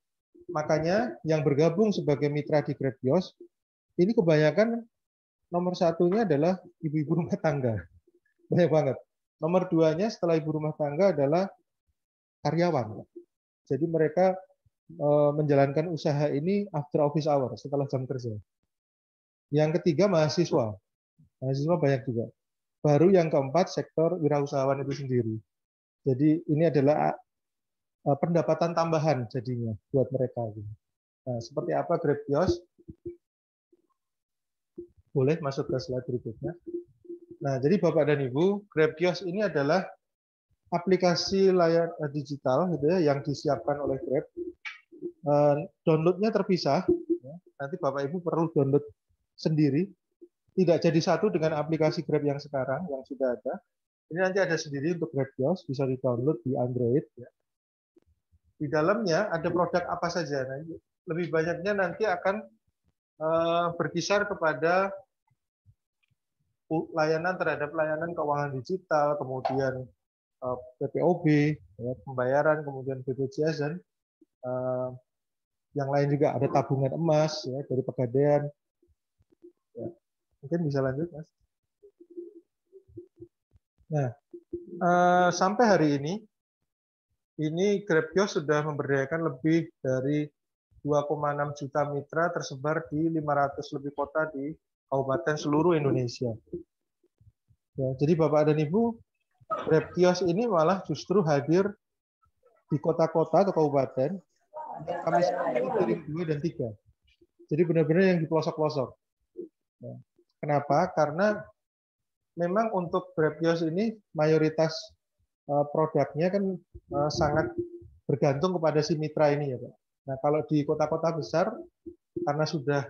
[SPEAKER 1] makanya yang bergabung sebagai mitra di Grab kios ini kebanyakan nomor satunya adalah ibu-ibu rumah tangga. Banyak banget. Nomor duanya setelah ibu rumah tangga adalah karyawan. Jadi mereka menjalankan usaha ini after office hour, setelah jam kerja. Yang ketiga mahasiswa. Mahasiswa banyak juga. baru yang keempat sektor wirausahawan itu sendiri. Jadi ini adalah pendapatan tambahan jadinya buat mereka. Nah, seperti apa Grab Kios? Boleh masuk ke slide berikutnya. Nah, jadi Bapak dan Ibu, Grab Kios ini adalah aplikasi layar digital gitu ya, yang disiapkan oleh Grab. Downloadnya terpisah. Nanti Bapak Ibu perlu download sendiri. Tidak jadi satu dengan aplikasi Grab yang sekarang, yang sudah ada. Ini nanti ada sendiri untuk Grab Kios, bisa di-download di Android. Ya. Di dalamnya ada produk apa saja. Nah, lebih banyaknya nanti akan berkisar kepada layanan terhadap layanan keuangan digital, kemudian PPOB, ya, pembayaran, kemudian BPJS, dan yang lain juga ada tabungan emas ya, dari Pegadaian. Ya. Mungkin bisa lanjut, Mas. Nah, sampai hari ini Grab Kios sudah memberdayakan lebih dari 2,6 juta mitra tersebar di 500 lebih kota di kabupaten seluruh Indonesia. Ya, jadi Bapak dan Ibu, Grab Kios ini malah justru hadir di kota-kota atau kabupaten kami sebut tiering 2 dan 3. Jadi benar-benar yang di pelosok-pelosok. Ya. Kenapa? Karena memang untuk Grab Kios ini mayoritas produknya kan sangat bergantung kepada si mitra ini ya Pak. Nah kalau di kota-kota besar karena sudah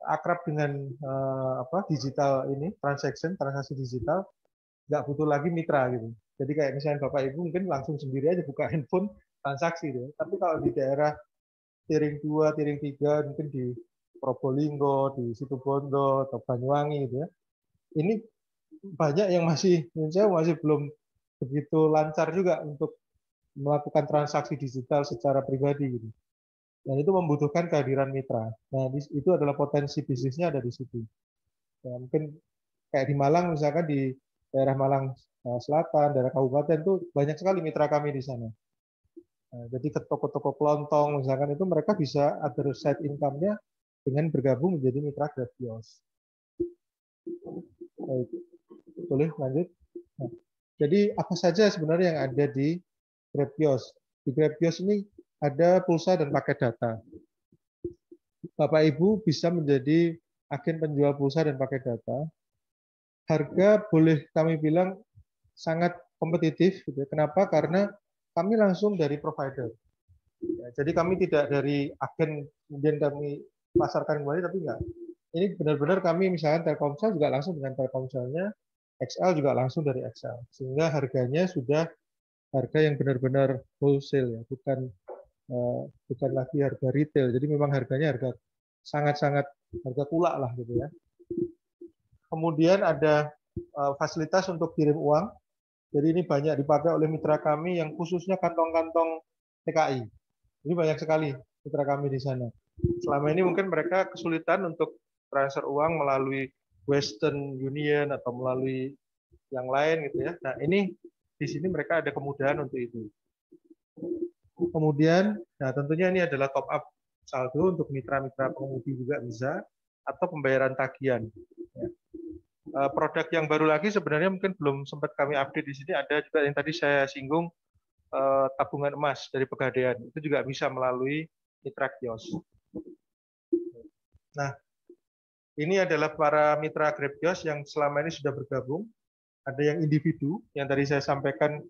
[SPEAKER 1] akrab dengan digital ini transaksi digital, nggak butuh lagi mitra gitu. Jadi kayak misalnya Bapak Ibu mungkin langsung sendiri aja buka handphone transaksi gitu. Tapi kalau di daerah tiering 2, tiering 3 mungkin di Probolinggo, di Situbondo atau Banyuwangi gitu ya. Ini banyak yang masih belum begitu lancar juga untuk melakukan transaksi digital secara pribadi gitu. Dan itu membutuhkan kehadiran mitra. Nah, itu adalah potensi bisnisnya ada di situ. Ya, mungkin kayak di Malang misalkan di daerah Malang Selatan, daerah kabupaten itu banyak sekali mitra kami di sana. Nah, jadi ke toko-toko kelontong misalkan itu mereka bisa ada side income-nya dengan bergabung menjadi mitra Grab Kios. Baik. Boleh lanjut? Nah, jadi apa saja sebenarnya yang ada di Grab Kios? Di Grab Kios ini ada pulsa dan paket data. Bapak Ibu bisa menjadi agen penjual pulsa dan paket data. Harga boleh kami bilang sangat kompetitif. Kenapa? Karena kami langsung dari provider. Ya, jadi kami tidak dari agen kemudian kami pasarkan kembali, tapi enggak. Ini benar-benar kami misalnya Telkomsel juga langsung dengan Telkomselnya, XL juga langsung dari XL. Sehingga harganya sudah harga yang benar-benar wholesale ya, bukan lagi harga retail. Jadi memang harganya harga sangat-sangat harga tulak lah gitu ya. Kemudian ada fasilitas untuk kirim uang. Jadi ini banyak dipakai oleh mitra kami yang khususnya kantong-kantong TKI. Ini banyak sekali mitra kami di sana. Selama ini mungkin mereka kesulitan untuk transfer uang melalui Western Union atau melalui yang lain gitu ya. Nah ini di sini mereka ada kemudahan untuk itu. Kemudian, nah tentunya ini adalah top up saldo untuk mitra-mitra pengemudi juga bisa, atau pembayaran tagihan. Ya. Produk yang baru lagi sebenarnya mungkin belum sempat kami update di sini, ada juga yang tadi saya singgung, tabungan emas dari Pegadaian. Itu juga bisa melalui mitra kios. Nah, ini adalah para mitra Grab Kios yang selama ini sudah bergabung. Ada yang individu, yang tadi saya sampaikan,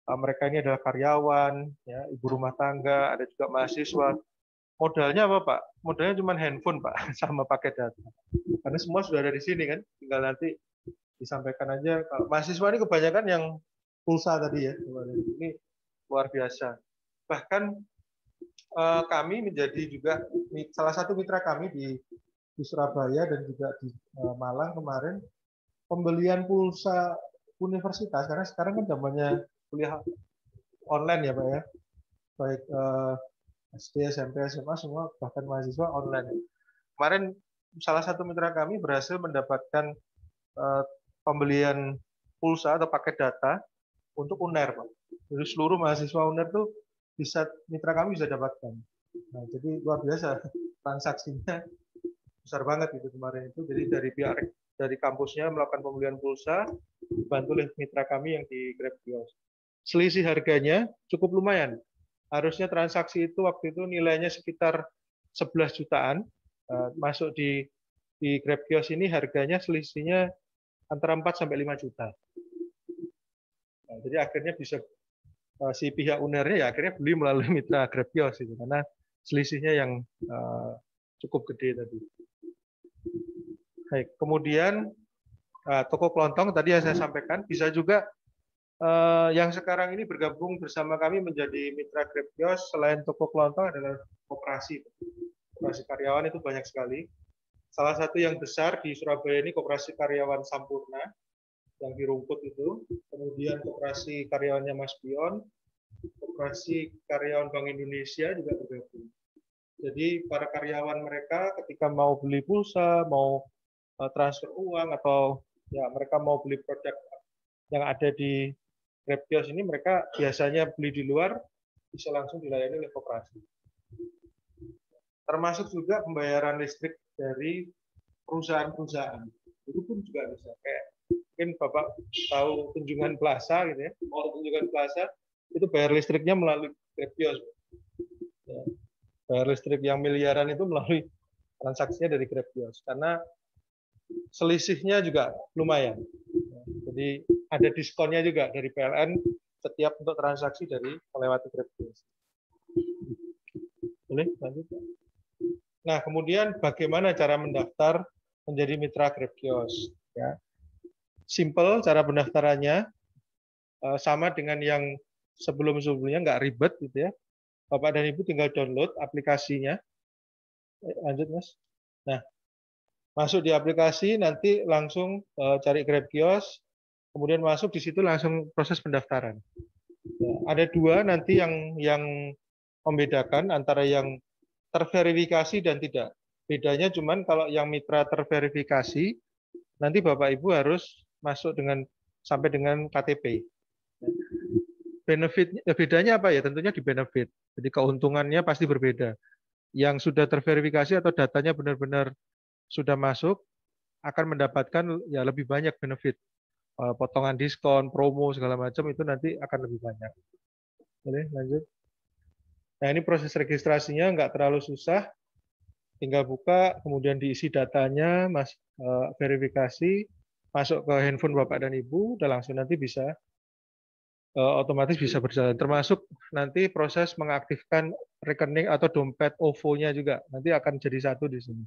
[SPEAKER 1] mereka ini adalah karyawan, ya, ibu rumah tangga, ada juga mahasiswa. Modalnya apa Pak? Modalnya cuma handphone Pak, sama paket data. Karena semua sudah ada di sini kan, tinggal nanti disampaikan aja. Kalau mahasiswa ini kebanyakan yang pulsa tadi ya, ini luar biasa. Bahkan kami menjadi juga salah satu mitra kami di Surabaya dan juga di Malang kemarin, pembelian pulsa universitas, karena sekarang kan zamannya kuliah online ya Pak ya, baik SD, SMP, SMA, semua bahkan mahasiswa online. Kemarin salah satu mitra kami berhasil mendapatkan pembelian pulsa atau paket data untuk UNER Pak. Jadi seluruh mahasiswa UNER tuh bisa mitra kami bisa dapatkan. Nah, jadi luar biasa transaksinya besar banget itu kemarin itu. Jadi dari pihak dari kampusnya melakukan pembelian pulsa, dibantu oleh mitra kami yang di GrabKios. Selisih harganya cukup lumayan. Harusnya transaksi itu waktu itu nilainya sekitar 11 jutaan, masuk di GrabKios ini harganya selisihnya antara 4 sampai 5 juta. Nah, jadi akhirnya bisa si pihak ownernya ya akhirnya beli melalui mitra GrabKios itu karena selisihnya yang cukup gede tadi. Baik, kemudian toko kelontong tadi yang saya sampaikan bisa juga yang sekarang ini bergabung bersama kami menjadi mitra GrabKios selain toko kelontong adalah koperasi. Koperasi karyawan itu banyak sekali. Salah satu yang besar di Surabaya ini koperasi karyawan Sampurna yang di Rumput itu, kemudian koperasi karyawannya Mas Pion, koperasi karyawan Bank Indonesia juga bergabung. Jadi para karyawan mereka ketika mau beli pulsa, mau transfer uang atau ya mereka mau beli produk yang ada di GrabKios ini, mereka biasanya beli di luar bisa langsung dilayani oleh koperasi. Termasuk juga pembayaran listrik dari perusahaan-perusahaan. Itu pun juga bisa kayak mungkin Bapak tahu Tunjungan Plaza gitu ya. Mau Tunjungan Plaza itu bayar listriknya melalui GrabKios. Ya. Bayar listrik yang miliaran itu melalui transaksinya dari GrabKios karena selisihnya juga lumayan. Ya. Jadi ada diskonnya juga dari PLN setiap untuk transaksi dari melewati GrabKios. Boleh lanjut? Nah, kemudian bagaimana cara mendaftar menjadi mitra GrabKios? Ya. Simple cara pendaftarannya, sama dengan yang sebelum-sebelumnya, nggak ribet gitu ya. Bapak dan Ibu tinggal download aplikasinya. Lanjut, Mas. Nah, masuk di aplikasi, nanti langsung cari GrabKios, kemudian masuk di situ langsung proses pendaftaran. Ya, ada dua nanti yang membedakan antara yang terverifikasi dan tidak. Bedanya cuman kalau yang mitra terverifikasi, nanti Bapak Ibu harus masuk sampai dengan KTP. Bedanya apa ya? Tentunya di benefit. Jadi keuntungannya pasti berbeda. Yang sudah terverifikasi atau datanya benar-benar sudah masuk akan mendapatkan ya lebih banyak benefit. Potongan diskon, promo segala macam itu nanti akan lebih banyak. Boleh lanjut. Nah, ini proses registrasinya nggak terlalu susah. Tinggal buka, kemudian diisi datanya, verifikasi, masuk ke handphone Bapak dan Ibu, udah langsung nanti bisa otomatis bisa berjalan. Termasuk nanti proses mengaktifkan rekening atau dompet OVO-nya juga. Nanti akan jadi satu di sini.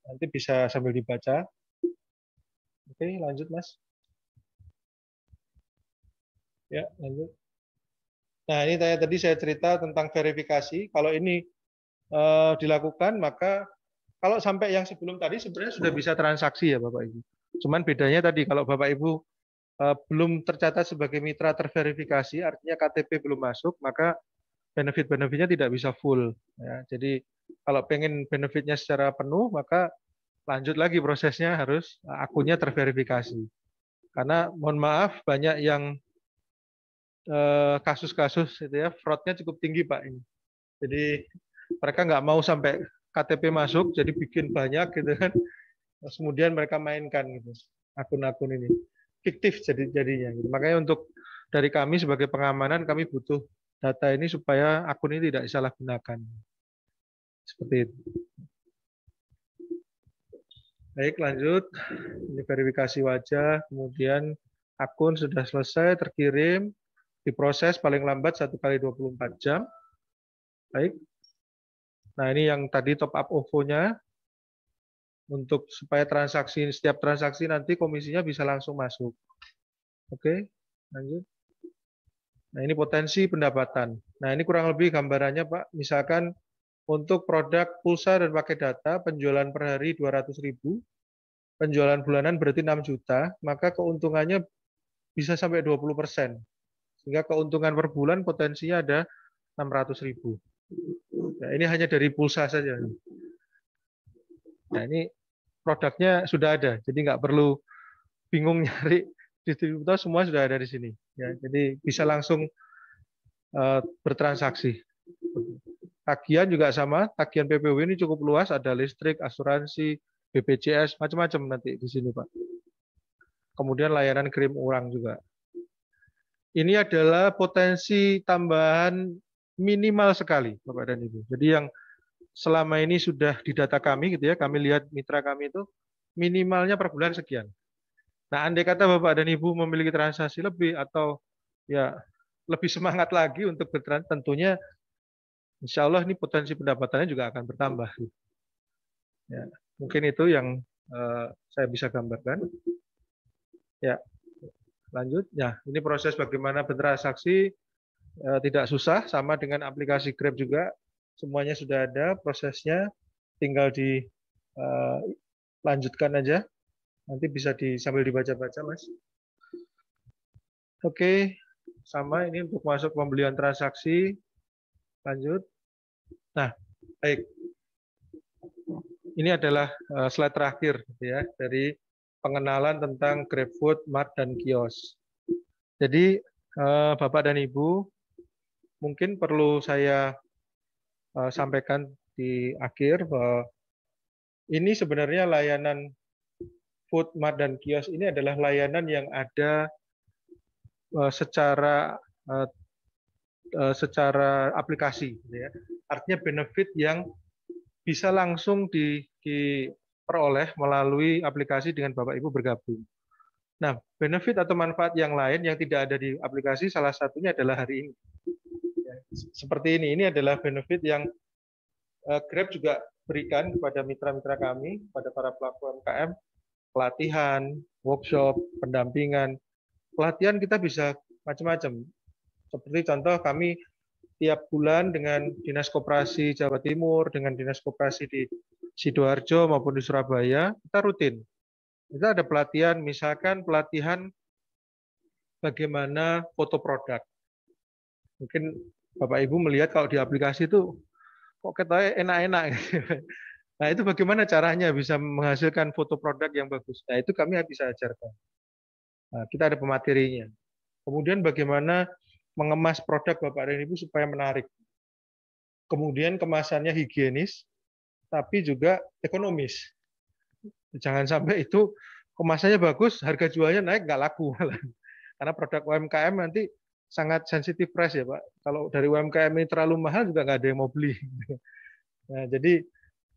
[SPEAKER 1] Nanti bisa sambil dibaca. Oke, lanjut Mas. Ya, lanjut. Nah, ini tadi saya cerita tentang verifikasi. Kalau ini dilakukan, maka kalau sampai yang sebelum tadi sebenarnya sudah bisa transaksi ya Bapak Ibu. Cuman bedanya tadi kalau Bapak Ibu belum tercatat sebagai mitra terverifikasi, artinya KTP belum masuk, maka benefit-benefitnya tidak bisa full. Ya. Jadi kalau pengen benefitnya secara penuh, maka lanjut lagi prosesnya harus akunnya terverifikasi. Karena mohon maaf banyak yang kasus-kasus itu ya fraudnya cukup tinggi Pak ini. Jadi mereka nggak mau sampai KTP masuk, jadi bikin banyak gitu kan. Terus kemudian mereka mainkan gitu akun-akun ini fiktif jadinya. Gitu. Makanya untuk dari kami sebagai pengamanan kami butuh data ini supaya akun ini tidak disalahgunakan. Seperti itu. Baik, lanjut. Ini verifikasi wajah, kemudian akun sudah selesai, terkirim, diproses paling lambat 1 kali 24 jam. Baik. Nah, ini yang tadi top up OVO-nya. Untuk supaya setiap transaksi nanti komisinya bisa langsung masuk. Oke, lanjut. Nah, ini potensi pendapatan. Nah, ini kurang lebih gambarannya, Pak. Misalkan untuk produk pulsa dan pakai data, penjualan per hari 200.000, penjualan bulanan berarti 6 juta, maka keuntungannya bisa sampai 20%. Sehingga keuntungan per bulan potensinya ada 600.000. Nah, ini hanya dari pulsa saja. Nah, ini produknya sudah ada, jadi nggak perlu bingung nyari distributor, semua sudah ada di sini. Ya, jadi bisa langsung bertransaksi. Tagihan juga sama, tagihan PPW ini cukup luas, ada listrik, asuransi, BPJS, macam-macam nanti di sini, Pak. Kemudian layanan kirim uang juga. Ini adalah potensi tambahan minimal sekali, Bapak dan Ibu. Jadi yang selama ini sudah di data kami gitu ya, kami lihat mitra kami itu minimalnya per bulan sekian. Nah, andai kata Bapak dan Ibu memiliki transaksi lebih atau ya lebih semangat lagi untuk bertransaksi, tentunya insya Allah ini potensi pendapatannya juga akan bertambah. Ya, mungkin itu yang saya bisa gambarkan. Ya, lanjut. Ya, ini proses bagaimana bertransaksi tidak susah, sama dengan aplikasi Grab juga. Semuanya sudah ada prosesnya, tinggal dilanjutkan aja. Nanti bisa sambil dibaca-baca, Mas. Oke, sama ini untuk masuk pembelian transaksi. Lanjut. Nah, baik. Ini adalah slide terakhir ya dari pengenalan tentang GrabFood, Mart, dan Kios. Jadi Bapak dan Ibu, mungkin perlu saya sampaikan di akhir bahwa ini sebenarnya layanan Food, Mart, dan Kios ini adalah layanan yang ada secara aplikasi, ya. Artinya benefit yang bisa langsung diperoleh melalui aplikasi dengan Bapak Ibu bergabung. Nah, benefit atau manfaat yang lain yang tidak ada di aplikasi salah satunya adalah hari ini. Seperti ini adalah benefit yang Grab juga berikan kepada mitra-mitra kami, pada para pelaku UMKM, pelatihan, workshop, pendampingan. Pelatihan kita bisa macam-macam. Seperti contoh kami tiap bulan dengan Dinas Koperasi Jawa Timur, dengan Dinas Koperasi di Sidoarjo maupun di Surabaya, kita rutin. Kita ada pelatihan, misalkan pelatihan bagaimana foto produk. Mungkin Bapak Ibu melihat kalau di aplikasi itu kok katanya enak-enak. Nah, itu bagaimana caranya bisa menghasilkan foto produk yang bagus. Nah, itu kami bisa ajarkan. Nah, kita ada pematerinya. Kemudian bagaimana mengemas produk Bapak dan Ibu supaya menarik. Kemudian kemasannya higienis, tapi juga ekonomis. Jangan sampai itu kemasannya bagus, harga jualnya naik, nggak laku. Karena produk UMKM nanti sangat sensitif price ya Pak. Kalau dari UMKM ini terlalu mahal juga nggak ada yang mau beli. Nah, jadi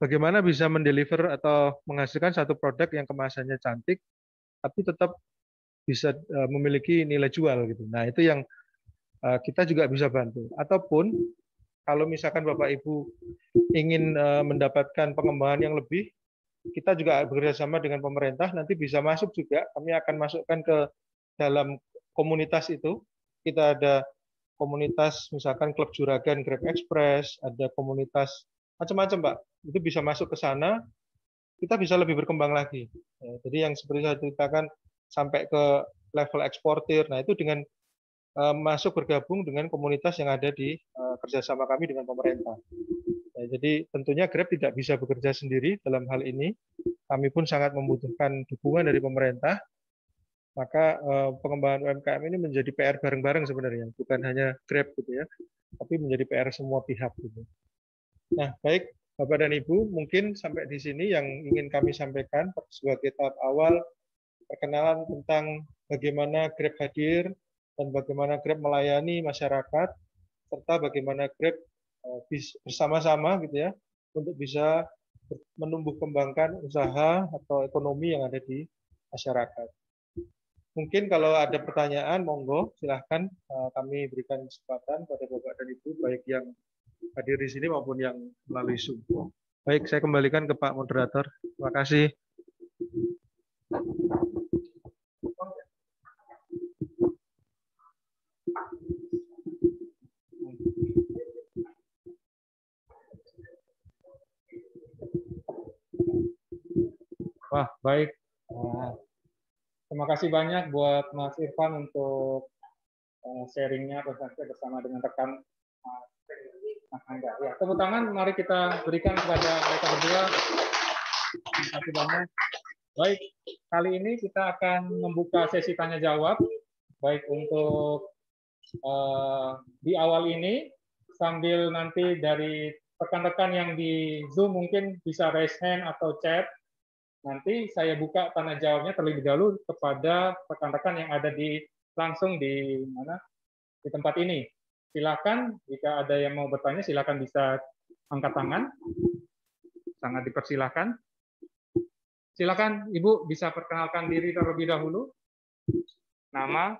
[SPEAKER 1] bagaimana bisa mendeliver atau menghasilkan satu produk yang kemasannya cantik, tapi tetap bisa memiliki nilai jual gitu. Nah, itu yang kita juga bisa bantu. Ataupun kalau misalkan Bapak Ibu ingin mendapatkan pengembangan yang lebih, kita juga bekerjasama dengan pemerintah, nanti bisa masuk juga. Kami akan masukkan ke dalam komunitas itu. Kita ada komunitas misalkan klub juragan Grab Express, ada komunitas macam-macam Pak. Itu bisa masuk ke sana, kita bisa lebih berkembang lagi. Jadi yang seperti saya ceritakan sampai ke level eksportir. Nah, itu dengan masuk bergabung dengan komunitas yang ada di kerjasama kami dengan pemerintah. Ya, jadi tentunya Grab tidak bisa bekerja sendiri dalam hal ini. Kami pun sangat membutuhkan dukungan dari pemerintah. Maka pengembangan UMKM ini menjadi PR bareng-bareng sebenarnya, bukan hanya Grab gitu ya, tapi menjadi PR semua pihak gitu. Nah, baik Bapak dan Ibu, mungkin sampai di sini yang ingin kami sampaikan sebagai tahap awal perkenalan tentang bagaimana Grab hadir dan bagaimana Grab melayani masyarakat, serta bagaimana Grab bersama-sama gitu ya untuk bisa menumbuh kembangkan usaha atau ekonomi yang ada di masyarakat. Mungkin kalau ada pertanyaan, monggo silahkan kami berikan kesempatan pada Bapak dan Ibu, baik yang hadir di sini maupun yang melalui Zoom. Baik, saya kembalikan ke Pak Moderator. Terima kasih.
[SPEAKER 4] Wah, baik. Terima kasih banyak buat Mas Irfan untuk sharingnya bersama dengan rekan Mas Angga. Ya, tepuk tangan mari kita berikan kepada mereka berdua. Terima kasih banyak. Baik, kali ini kita akan membuka sesi tanya jawab. Baik untuk di awal ini sambil nanti dari rekan-rekan yang di Zoom mungkin bisa raise hand atau chat. Nanti saya buka tanya jawabnya terlebih dahulu kepada rekan-rekan yang ada langsung di mana di tempat ini. Silakan jika ada yang mau bertanya, silakan bisa angkat tangan. Sangat dipersilakan. Silakan Ibu bisa perkenalkan diri terlebih dahulu. Nama.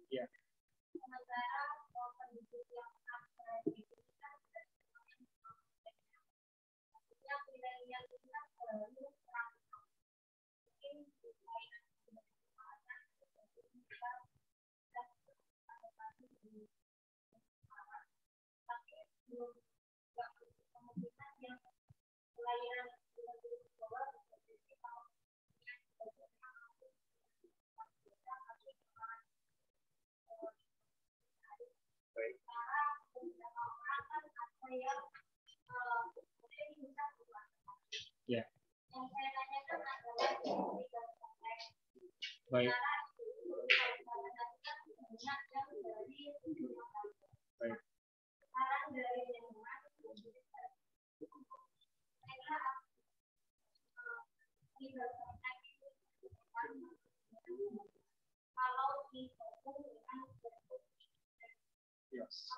[SPEAKER 4] Ya. Ya. Baik. Baik. Yes.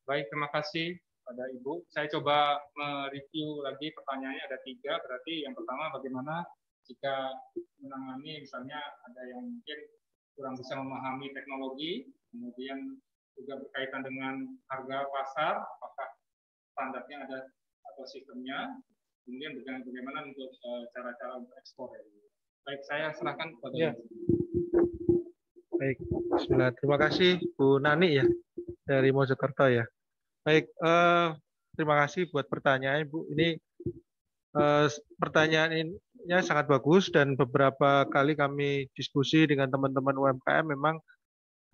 [SPEAKER 4] Baik, terima kasih pada Ibu. Saya coba mereview lagi pertanyaannya, ada 3. Berarti yang pertama, bagaimana jika menangani misalnya ada yang mungkin kurang bisa memahami teknologi, kemudian juga berkaitan dengan harga pasar, apakah standarnya ada atau sistemnya, kemudian bagaimana untuk cara-cara untuk ekspor. Baik, saya serahkan kepada Ibu.
[SPEAKER 1] Baik, bismillah. Terima kasih Bu Nani ya dari Mojokerto ya. Baik, terima kasih buat pertanyaan Bu. Ini pertanyaannya sangat bagus dan beberapa kali kami diskusi dengan teman-teman UMKM memang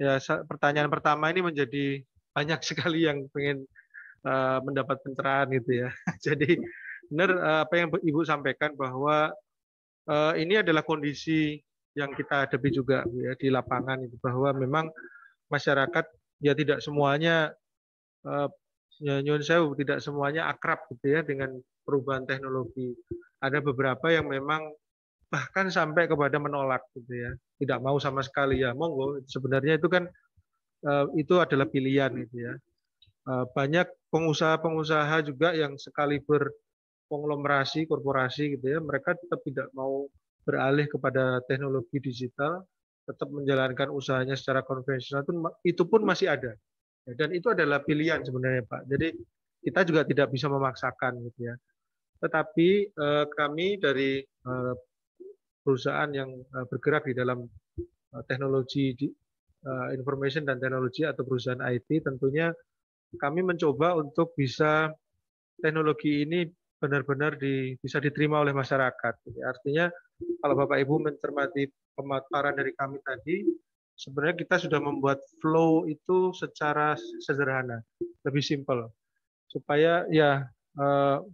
[SPEAKER 1] ya pertanyaan pertama ini menjadi banyak sekali yang pengen mendapat pencerahan gitu ya. Jadi benar apa yang Ibu sampaikan bahwa ini adalah kondisi yang kita hadapi juga ya di lapangan itu, bahwa memang masyarakat ya tidak semuanya nyuwun sewu, tidak semuanya akrab gitu ya dengan perubahan teknologi. Ada beberapa yang memang bahkan sampai kepada menolak gitu ya, tidak mau sama sekali. Ya monggo, sebenarnya itu kan itu adalah pilihan gitu ya. Banyak pengusaha-pengusaha juga yang sekali berkonglomerasi korporasi gitu ya, mereka tetap tidak mau beralih kepada teknologi digital, tetap menjalankan usahanya secara konvensional, itu pun masih ada. Dan itu adalah pilihan sebenarnya Pak. Jadi kita juga tidak bisa memaksakan gitu ya. Tetapi kami dari perusahaan yang bergerak di dalam teknologi information dan teknologi atau perusahaan IT, tentunya kami mencoba untuk bisa teknologi ini benar-benar bisa diterima oleh masyarakat. Artinya kalau Bapak Ibu mencermati pemaparan dari kami tadi, sebenarnya kita sudah membuat flow itu secara sederhana, lebih simpel. Supaya ya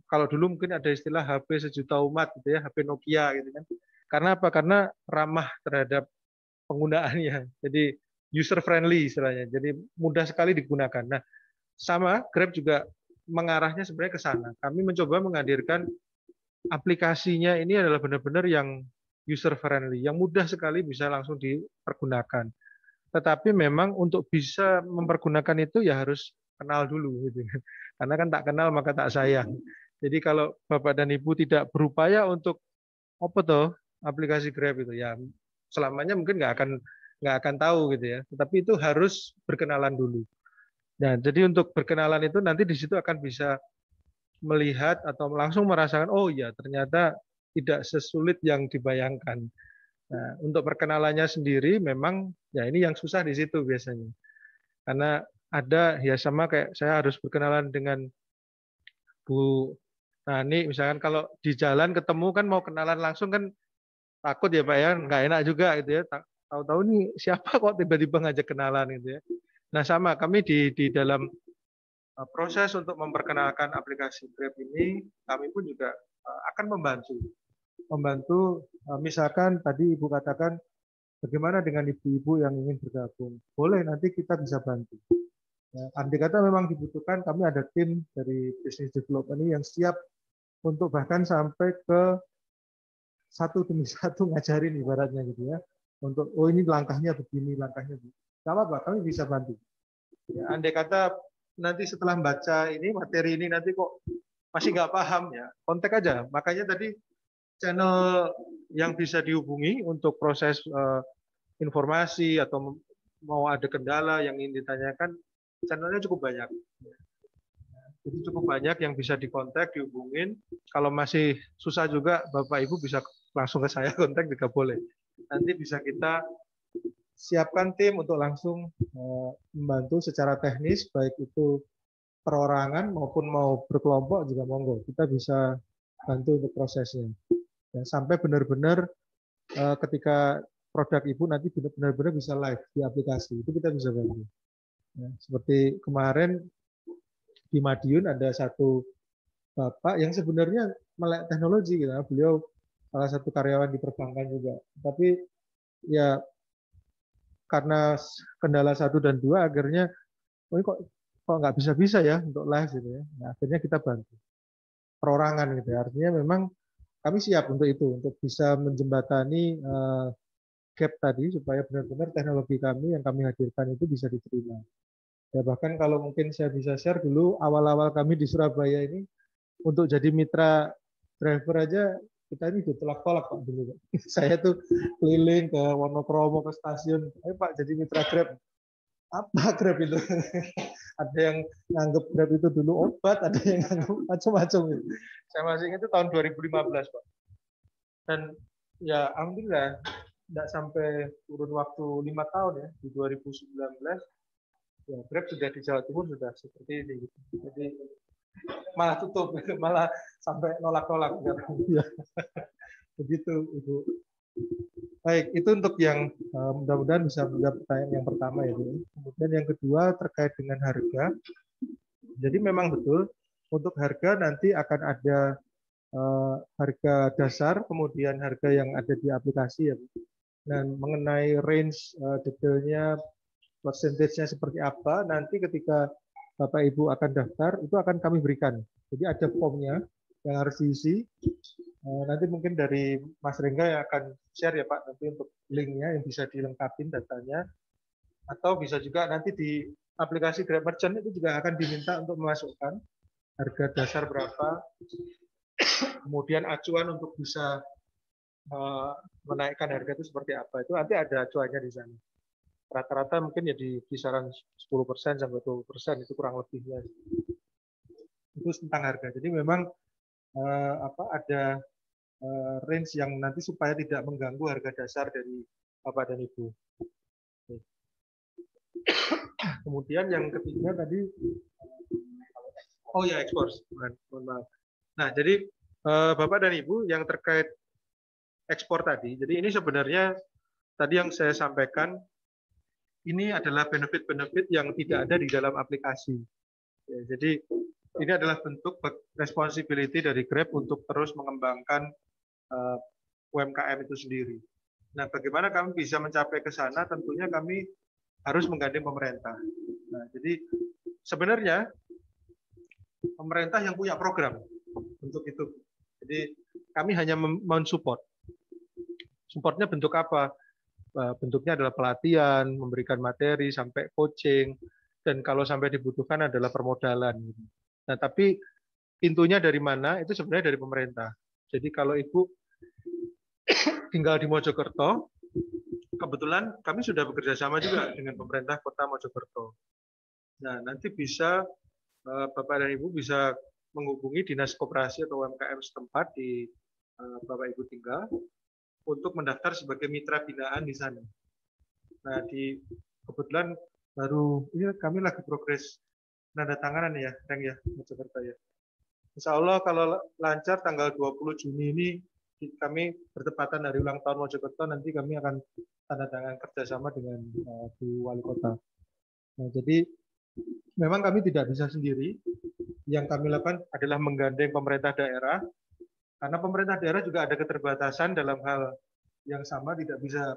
[SPEAKER 1] kalau dulu mungkin ada istilah HP sejuta umat gitu ya, HP Nokia gitu kan. Karena apa? Karena ramah terhadap penggunaannya. Jadi user friendly istilahnya. Jadi mudah sekali digunakan. Nah, sama Grab juga mengarahnya sebenarnya ke sana. Kami mencoba menghadirkan aplikasinya ini adalah benar-benar yang user friendly, yang mudah sekali bisa langsung dipergunakan. Tetapi memang untuk bisa mempergunakan itu ya harus kenal dulu gitu. Karena kan tak kenal maka tak sayang. Jadi kalau Bapak dan Ibu tidak berupaya untuk apa toh aplikasi Grab itu ya selamanya mungkin nggak akan tahu gitu ya. Tetapi itu harus berkenalan dulu. Nah, jadi untuk berkenalan itu nanti di situ akan bisa melihat atau langsung merasakan oh ya ternyata tidak sesulit yang dibayangkan. Nah, untuk perkenalannya sendiri memang ya ini yang susah di situ biasanya. Karena ada ya sama kayak saya harus berkenalan dengan Bu Nani misalkan kalau di jalan ketemu kan mau kenalan langsung kan takut ya Pak ya, nggak enak juga gitu ya. Tahu-tahu nih siapa kok tiba-tiba ngajak kenalan gitu ya. Nah sama kami di dalam proses untuk memperkenalkan aplikasi Grab ini kami pun juga akan membantu misalkan tadi Ibu katakan bagaimana dengan ibu-ibu yang ingin bergabung, boleh nanti kita bisa bantu. Ya, andai kata memang dibutuhkan, kami ada tim dari business development ini yang siap untuk bahkan sampai ke satu demi satu ngajarin ibaratnya gitu ya. Untuk oh ini langkahnya begini, langkahnya begini. Gak apa-apa, kami bisa bantu. Ya, andai kata nanti setelah baca ini materi ini nanti kok masih nggak paham ya, kontak aja. Makanya tadi channel yang bisa dihubungi untuk proses informasi atau mau ada kendala yang ingin ditanyakan, channelnya cukup banyak. Jadi cukup banyak yang bisa dikontak, dihubungin. Kalau masih susah juga, Bapak Ibu bisa langsung ke saya kontak juga boleh. Nanti bisa kita siapkan tim untuk langsung membantu secara teknis, baik itu perorangan maupun mau berkelompok juga monggo. Kita bisa bantu untuk prosesnya. Dan sampai benar-benar ketika produk Ibu nanti benar-benar bisa live di aplikasi, itu kita bisa bantu. Ya, seperti kemarin di Madiun ada satu bapak yang sebenarnya melek teknologi gitu. Beliau salah satu karyawan di perbankan juga. Tapi ya karena kendala 1 dan 2 akhirnya oh, kok nggak bisa ya untuk live gitu ya. Nah, akhirnya kita bantu. Perorangan gitu ya. Artinya memang kami siap untuk itu, untuk bisa menjembatani gap tadi supaya benar-benar teknologi kami yang kami hadirkan itu bisa diterima. Ya bahkan kalau mungkin saya bisa share dulu awal-awal kami di Surabaya ini untuk jadi mitra driver aja kita ini ditolak-tolak Pak dulu. Saya tuh keliling ke Wonokromo ke stasiun, ayo Pak jadi mitra Grab. Apa Grab itu? Ada yang nganggep Grab itu dulu obat, ada yang nganggep macam-macam. Saya masih ingat itu tahun 2015 Pak. Dan ya alhamdulillah tidak sampai kurun waktu 5 tahun ya di 2019. Ya, Grab sudah di Jawa Timur sudah seperti ini. Jadi malah tutup, malah sampai nolak-nolak. Ya. Begitu, Ibu. Baik, itu untuk yang mudah-mudahan bisa menjawab pertanyaan yang pertama ya, Bu. Kemudian yang kedua terkait dengan harga. Jadi memang betul untuk harga nanti akan ada harga dasar, kemudian harga yang ada di aplikasi ya, Bu. Dan mengenai range detailnya persentasenya seperti apa, nanti ketika Bapak Ibu akan daftar, itu akan kami berikan. Jadi ada formnya yang harus diisi. Nanti mungkin dari Mas Rengga yang akan share ya Pak, nanti untuk linknya yang bisa dilengkapi datanya. Atau bisa juga nanti di aplikasi Grab Merchant itu juga akan diminta untuk memasukkan harga dasar berapa, kemudian acuan untuk bisa menaikkan harga itu seperti apa. Itu nanti ada acuannya di sana. Rata-rata mungkin ya di kisaran 10% sampai 20% itu kurang lebihnya. Itu tentang harga. Jadi memang ada range yang nanti supaya tidak mengganggu harga dasar dari Bapak dan Ibu. Kemudian yang ketiga tadi, oh ya ekspor. Mohon maaf. Nah jadi Bapak dan Ibu yang terkait ekspor tadi, jadi ini sebenarnya tadi yang saya sampaikan ini adalah benefit-benefit yang tidak ada di dalam aplikasi. Ya, jadi ini adalah bentuk responsibility dari Grab untuk terus mengembangkan UMKM itu sendiri. Nah, bagaimana kami bisa mencapai ke sana? Tentunya kami harus menggandeng pemerintah. Nah, jadi sebenarnya pemerintah yang punya program untuk itu. Jadi kami hanya mensupport. Supportnya bentuk apa? Bentuknya adalah pelatihan, memberikan materi, sampai coaching, dan kalau sampai dibutuhkan adalah permodalan. Nah, tapi pintunya dari mana? Itu sebenarnya dari pemerintah. Jadi kalau Ibu tinggal di Mojokerto, kebetulan kami sudah bekerja sama juga dengan pemerintah Kota Mojokerto. Nah, nanti bisa Bapak dan Ibu bisa menghubungi Dinas Koperasi atau UMKM setempat di Bapak Ibu tinggal untuk mendaftar sebagai mitra binaan di sana. Nah, kebetulan baru ini kami lagi progres tanda tanganan ya, Reng ya, Mojokerto ya. Insya Allah kalau lancar tanggal 20 Juni ini kami bertepatan dari ulang tahun Mojokerto, nanti kami akan tanda tangan kerjasama dengan Bu Wali Kota. Nah, jadi memang kami tidak bisa sendiri. Yang kami lakukan adalah menggandeng pemerintah daerah, karena pemerintah daerah juga ada keterbatasan dalam hal yang sama, tidak bisa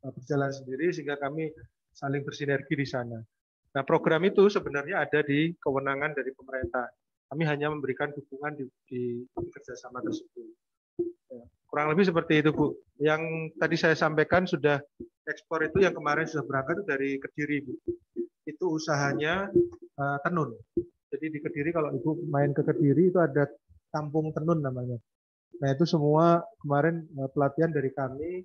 [SPEAKER 1] berjalan sendiri, sehingga kami saling bersinergi di sana. Nah, program itu sebenarnya ada di kewenangan dari pemerintah. Kami hanya memberikan dukungan di kerjasama tersebut. Ya, kurang lebih seperti itu, Bu. Yang tadi saya sampaikan sudah ekspor itu yang kemarin sudah berangkat itu dari Kediri, Bu. Itu usahanya tenun. Jadi di Kediri, kalau Ibu main ke Kediri itu ada kampung tenun namanya. Nah, itu semua kemarin pelatihan dari kami.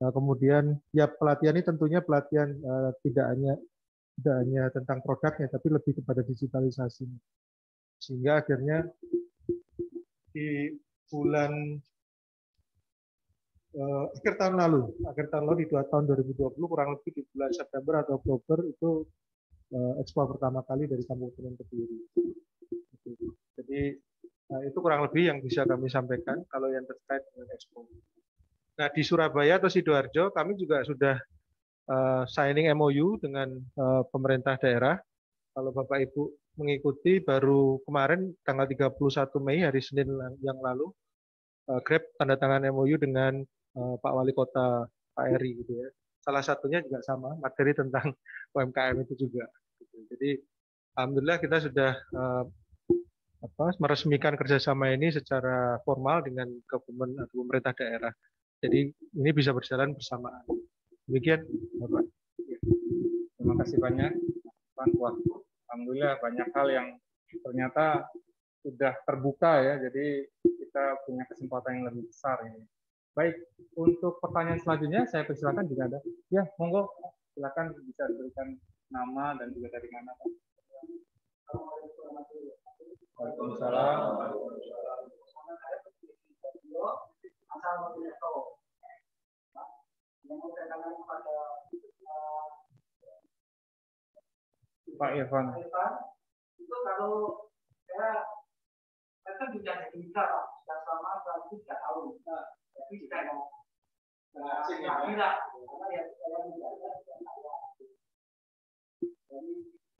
[SPEAKER 1] Kemudian ya pelatihan ini tentunya pelatihan tidak hanya tentang produknya, tapi lebih kepada digitalisasi. Sehingga akhirnya di bulan akhir tahun lalu di tahun 2020, kurang lebih di bulan September atau Oktober itu ekspor pertama kali dari kampung tenun Kediri. Jadi itu kurang lebih yang bisa kami sampaikan kalau yang terkait dengan ekspor. Nah, di Surabaya atau Sidoarjo kami juga sudah signing MOU dengan pemerintah daerah. Kalau Bapak Ibu mengikuti, baru kemarin tanggal 31 Mei hari Senin yang lalu Grab tanda tangan MOU dengan Pak Wali Kota Pak Eri gitu ya. Salah satunya juga sama, materi tentang UMKM itu juga. Jadi alhamdulillah kita sudah meresmikan kerjasama ini secara formal dengan pemerintah daerah. Jadi ini bisa berjalan bersamaan. Demikian, Bapak.
[SPEAKER 4] Terima kasih banyak, Pak. Wah, alhamdulillah banyak hal yang ternyata sudah terbuka ya. Jadi kita punya kesempatan yang lebih besar ini. Baik, untuk pertanyaan selanjutnya saya persilakan jika ada. Ya, monggo, silakan bisa diberikan nama dan juga dari mana, Pak. Waalaikumsalam. Pak Irfan.
[SPEAKER 5] Itu kalau saya kan sudah jadi mitra, Pak, sudah selama 3 tahun. Jadi juga mau karena ya saya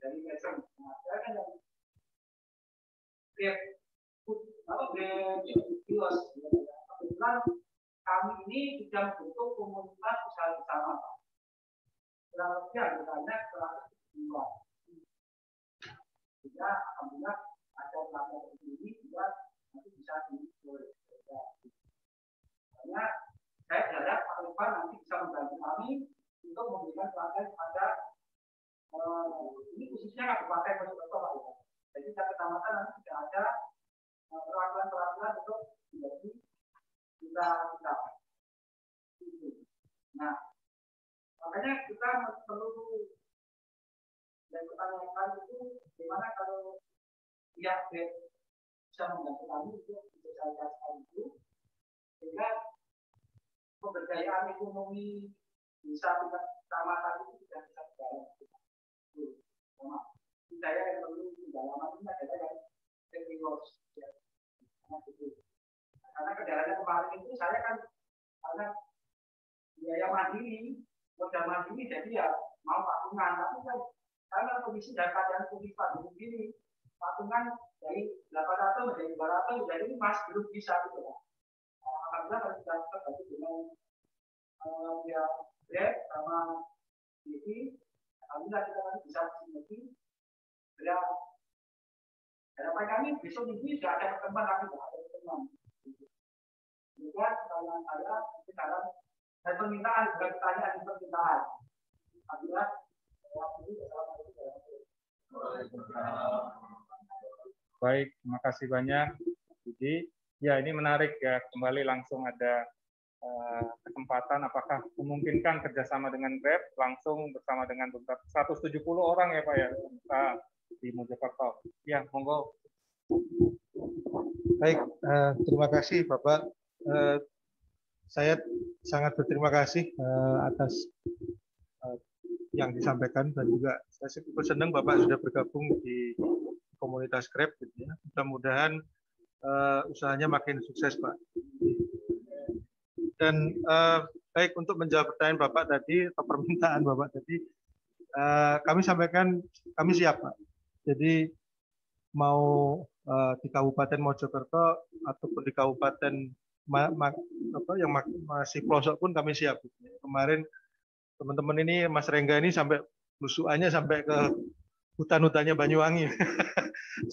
[SPEAKER 5] dari mesem. Saya kan yang kios. Kebetulan kami ini sudah bentuk komunitas usaha bersama, Pak. Kurang lebih anggotanya 102. Sehingga alhamdulillah ada pelatihan ini juga nanti bisa karena saya berharap Pak Irfan nanti bisa membantu kami untuk memberikan pelatihan kepada ini khususnya kabupaten Mojokerto, Pak Irfan. Jadi setiap kecamatan nanti tidak ada perwakilan untuk menjadi kita. Nah, makanya kita perlu dan pertanyakan itu bagaimana kalau pihak bisa membantu kami untuk sosialisasikan itu sehingga pemberdayaan ekonomi bisa tingkat kecamatan itu tidak bisa berjalan. Saya yang perlu pendalaman ini adalah yang teknologi. Karena kendalanya kemarin itu saya kan karena biaya mandiri, modal mandiri, jadi ya mau patungan, tapi kan karena kondisi dari keadaan COVID pandemi ini, patungan dari 800 menjadi 200, jadi masih belum bisa gitu ya. Alhamdulillah kalau kita terbantu dengan ya Grab sama TV, alhamdulillah kita nanti bisa sinergi. Ya, harapan kami besok ini sudah ada pertemuan lagi, ada pertemuan. Juga pertanyaan saya sekarang dan permintaan bukan pertanyaan permintaan. Alhamdulillah.
[SPEAKER 4] Baik, terima kasih banyak, Budi. Ya, ini menarik ya. Kembali langsung ada kesempatan. Apakah memungkinkan kerjasama dengan Grab langsung bersama dengan beberapa 170 orang ya Pak ya di Mojokerto. Ya, monggo.
[SPEAKER 1] Baik, terima kasih Bapak. Saya sangat berterima kasih atas yang disampaikan dan juga saya cukup senang Bapak sudah bergabung di komunitas Grab gitu ya. Mudah-mudahan usahanya makin sukses Pak. Dan baik, untuk menjawab pertanyaan Bapak tadi atau permintaan Bapak tadi, kami sampaikan kami siap Pak. Jadi mau di Kabupaten Mojokerto ataupun di Kabupaten yang masih pelosok pun kami siap. Kemarin teman-teman ini Mas Rengga ini sampai lusuannya sampai ke hutan-hutannya Banyuwangi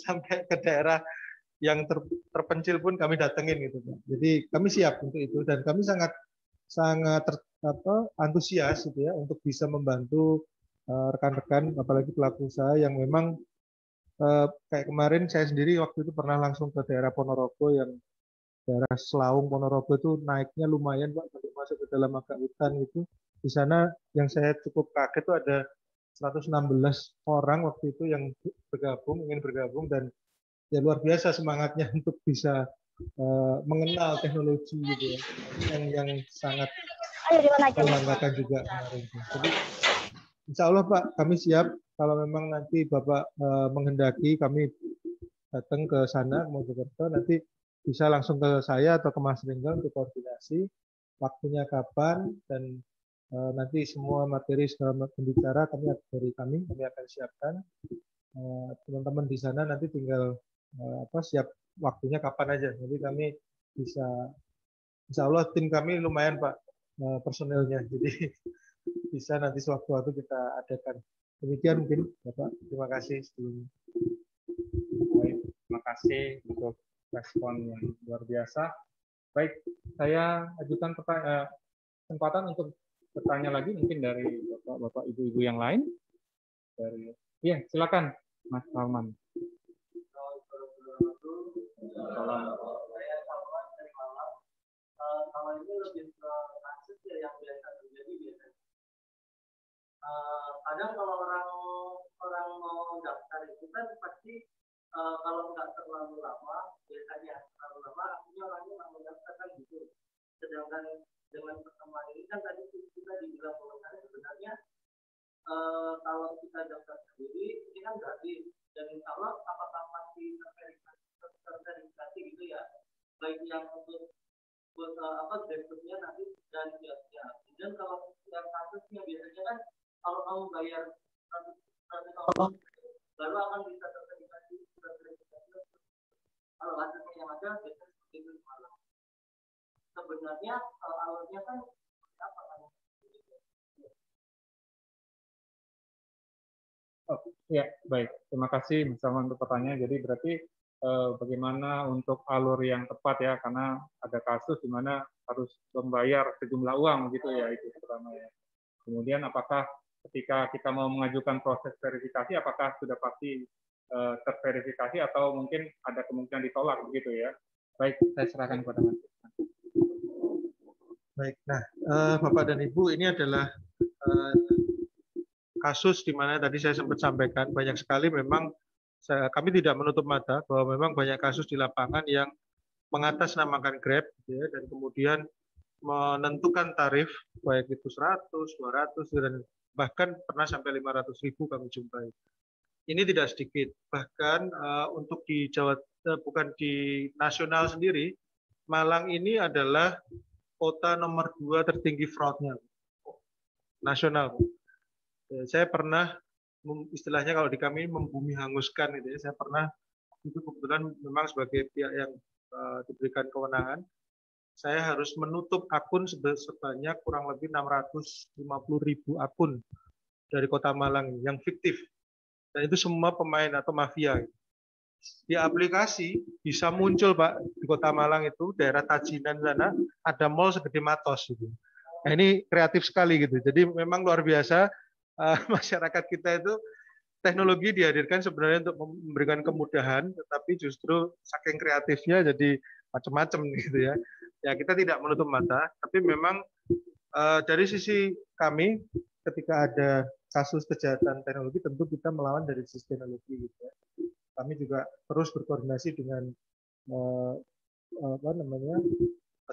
[SPEAKER 1] sampai ke daerah yang terpencil pun kami datengin gitu. Jadi kami siap untuk itu dan kami sangat antusias gitu ya untuk bisa membantu rekan-rekan apalagi pelaku usaha yang memang kayak kemarin saya sendiri waktu itu pernah langsung ke daerah Ponorogo yang daerah Selaung Ponorogo itu naiknya lumayan Pak untuk masuk ke dalam agak hutan itu. Di sana yang saya cukup kaget itu ada 116 orang waktu itu yang ingin bergabung dan ya luar biasa semangatnya untuk bisa mengenal teknologi gitu ya. Yang sangat membanggakan juga kemarin. Jadi insya Allah Pak kami siap kalau memang nanti Bapak menghendaki kami datang ke sana Mojokerto nanti bisa langsung ke saya atau ke Mas Rengga untuk koordinasi waktunya kapan dan nanti semua materi segala pembicara kami akan siapkan teman-teman di sana nanti tinggal siap waktunya kapan aja jadi kami bisa insya Allah tim kami lumayan Pak personelnya jadi bisa nanti sewaktu-waktu kita adakan demikian mungkin Bapak terima kasih sebelumnya.
[SPEAKER 4] Baik, terima kasih untuk respon yang luar biasa. Baik, saya ajukan kesempatan untuk bertanya lagi mungkin dari bapak-bapak ibu-ibu yang lain. Iya, silakan Mas Salman.
[SPEAKER 6] Kalau ini lebih ke kasus yang biasa terjadi biasanya. Kadang kalau orang mau daftar itu kan pasti kalau nggak terlalu lama, biasanya terlalu lama, artinya orangnya nggak mau daftar kan gitu. Sedangkan dengan pertemuan ini kan tadi kita dibilang bahwa sebenarnya kalau kita daftar sendiri ini kan gratis dan insya Allah apakah pasti terverifikasi gitu ya, baik yang untuk gratisnya nanti dan ya. Kemudian kalau yang kasusnya biasanya kan kalau kamu bayar 100 baru akan bisa terverifikasi. Kalau kasusnya yang ada biasanya seperti itu malah. Sebenarnya alurnya kan apa kan?
[SPEAKER 4] Oh, ya, baik. Terima kasih Mas Salman untuk pertanyaan. Jadi berarti bagaimana untuk alur yang tepat ya, karena ada kasus di mana harus membayar sejumlah uang gitu ya, itu pertama ya. Kemudian apakah ketika kita mau mengajukan proses verifikasi, apakah sudah pasti terverifikasi atau mungkin ada kemungkinan ditolak begitu ya? Baik, saya serahkan kepada Mas.
[SPEAKER 1] Baik, nah Bapak dan Ibu ini adalah kasus di mana tadi saya sempat sampaikan banyak sekali memang kami tidak menutup mata bahwa memang banyak kasus di lapangan yang mengatasnamakan Grab ya, dan kemudian menentukan tarif baik itu 100, 200 dan bahkan pernah sampai 500.000 kami jumpai. Ini tidak sedikit. Bahkan untuk di Jawa bukan di nasional sendiri, Malang ini adalah kota nomor 2 tertinggi fraudnya nasional. Saya pernah istilahnya kalau di kami membumi hanguskan gitu ya. Saya pernah itu kebetulan memang sebagai pihak yang diberikan kewenangan, saya harus menutup akun sebanyak kurang lebih 650.000 akun dari Kota Malang yang fiktif. Dan itu semua pemain atau mafia. Di aplikasi bisa muncul Pak di Kota Malang itu daerah Tajinan sana ada mall segede Matos gitu. Nah, ini kreatif sekali gitu. Jadi memang luar biasa masyarakat kita itu teknologi dihadirkan sebenarnya untuk memberikan kemudahan, tetapi justru saking kreatifnya jadi macam-macam gitu ya. Ya kita tidak menutup mata, tapi memang dari sisi kami ketika ada kasus kejahatan teknologi tentu kita melawan dari sisi teknologi gitu ya. Kami juga terus berkoordinasi dengan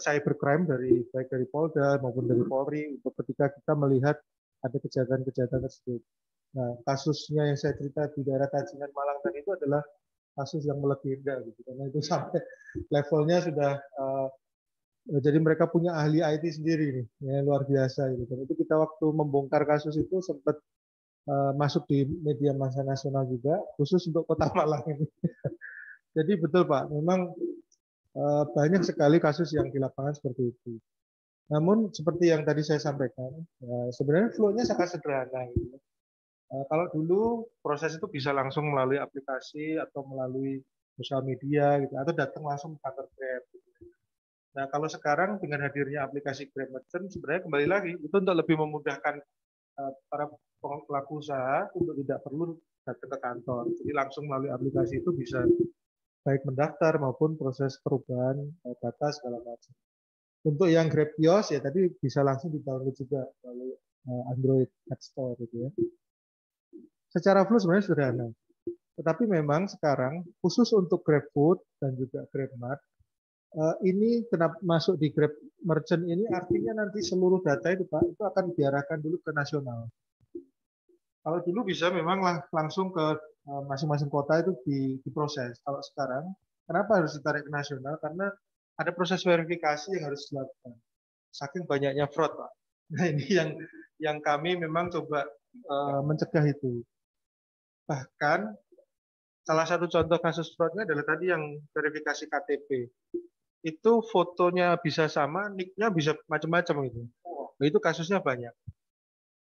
[SPEAKER 1] cybercrime baik dari Polda maupun dari Polri untuk ketika kita melihat ada kejahatan-kejahatan tersebut. Nah, kasusnya yang saya cerita di daerah Tajinan Malang tadi itu adalah kasus yang melegenda gitu, karena itu sampai levelnya sudah jadi mereka punya ahli IT sendiri nih, yang luar biasa gitu. Dan itu kita waktu membongkar kasus itu sempat masuk di media massa nasional juga, khusus untuk Kota Malang ini. Jadi betul Pak, memang banyak sekali kasus yang di lapangan seperti itu. Namun seperti yang tadi saya sampaikan, sebenarnya flow-nya sangat sederhana. Gitu. Kalau dulu proses itu bisa langsung melalui aplikasi atau melalui sosial media, gitu, atau datang langsung ke kantor Grab. Gitu. Nah kalau sekarang dengan hadirnya aplikasi Grab Merchant, sebenarnya kembali lagi itu untuk lebih memudahkan para pelaku usaha untuk tidak perlu datang ke kantor. Jadi langsung melalui aplikasi itu bisa baik mendaftar maupun proses perubahan data segala macam. Untuk yang Grab Kios ya tadi bisa langsung di-download juga melalui Android App Store gitu ya. Secara flow sebenarnya sederhana. Tetapi memang sekarang khusus untuk GrabFood dan juga GrabMart ini kenapa masuk di Grab Merchant ini artinya nanti seluruh data itu Pak itu akan diarahkan dulu ke nasional. Kalau dulu bisa memang langsung ke masing-masing kota itu diproses. Kalau sekarang kenapa harus ditarik ke nasional? Karena ada proses verifikasi yang harus dilakukan. Saking banyaknya fraud, Pak. Nah, ini yang kami memang coba mencegah itu. Bahkan salah satu contoh kasus fraudnya adalah tadi yang verifikasi KTP. Itu fotonya bisa sama, nick-nya bisa macam-macam gitu. Nah, itu kasusnya banyak.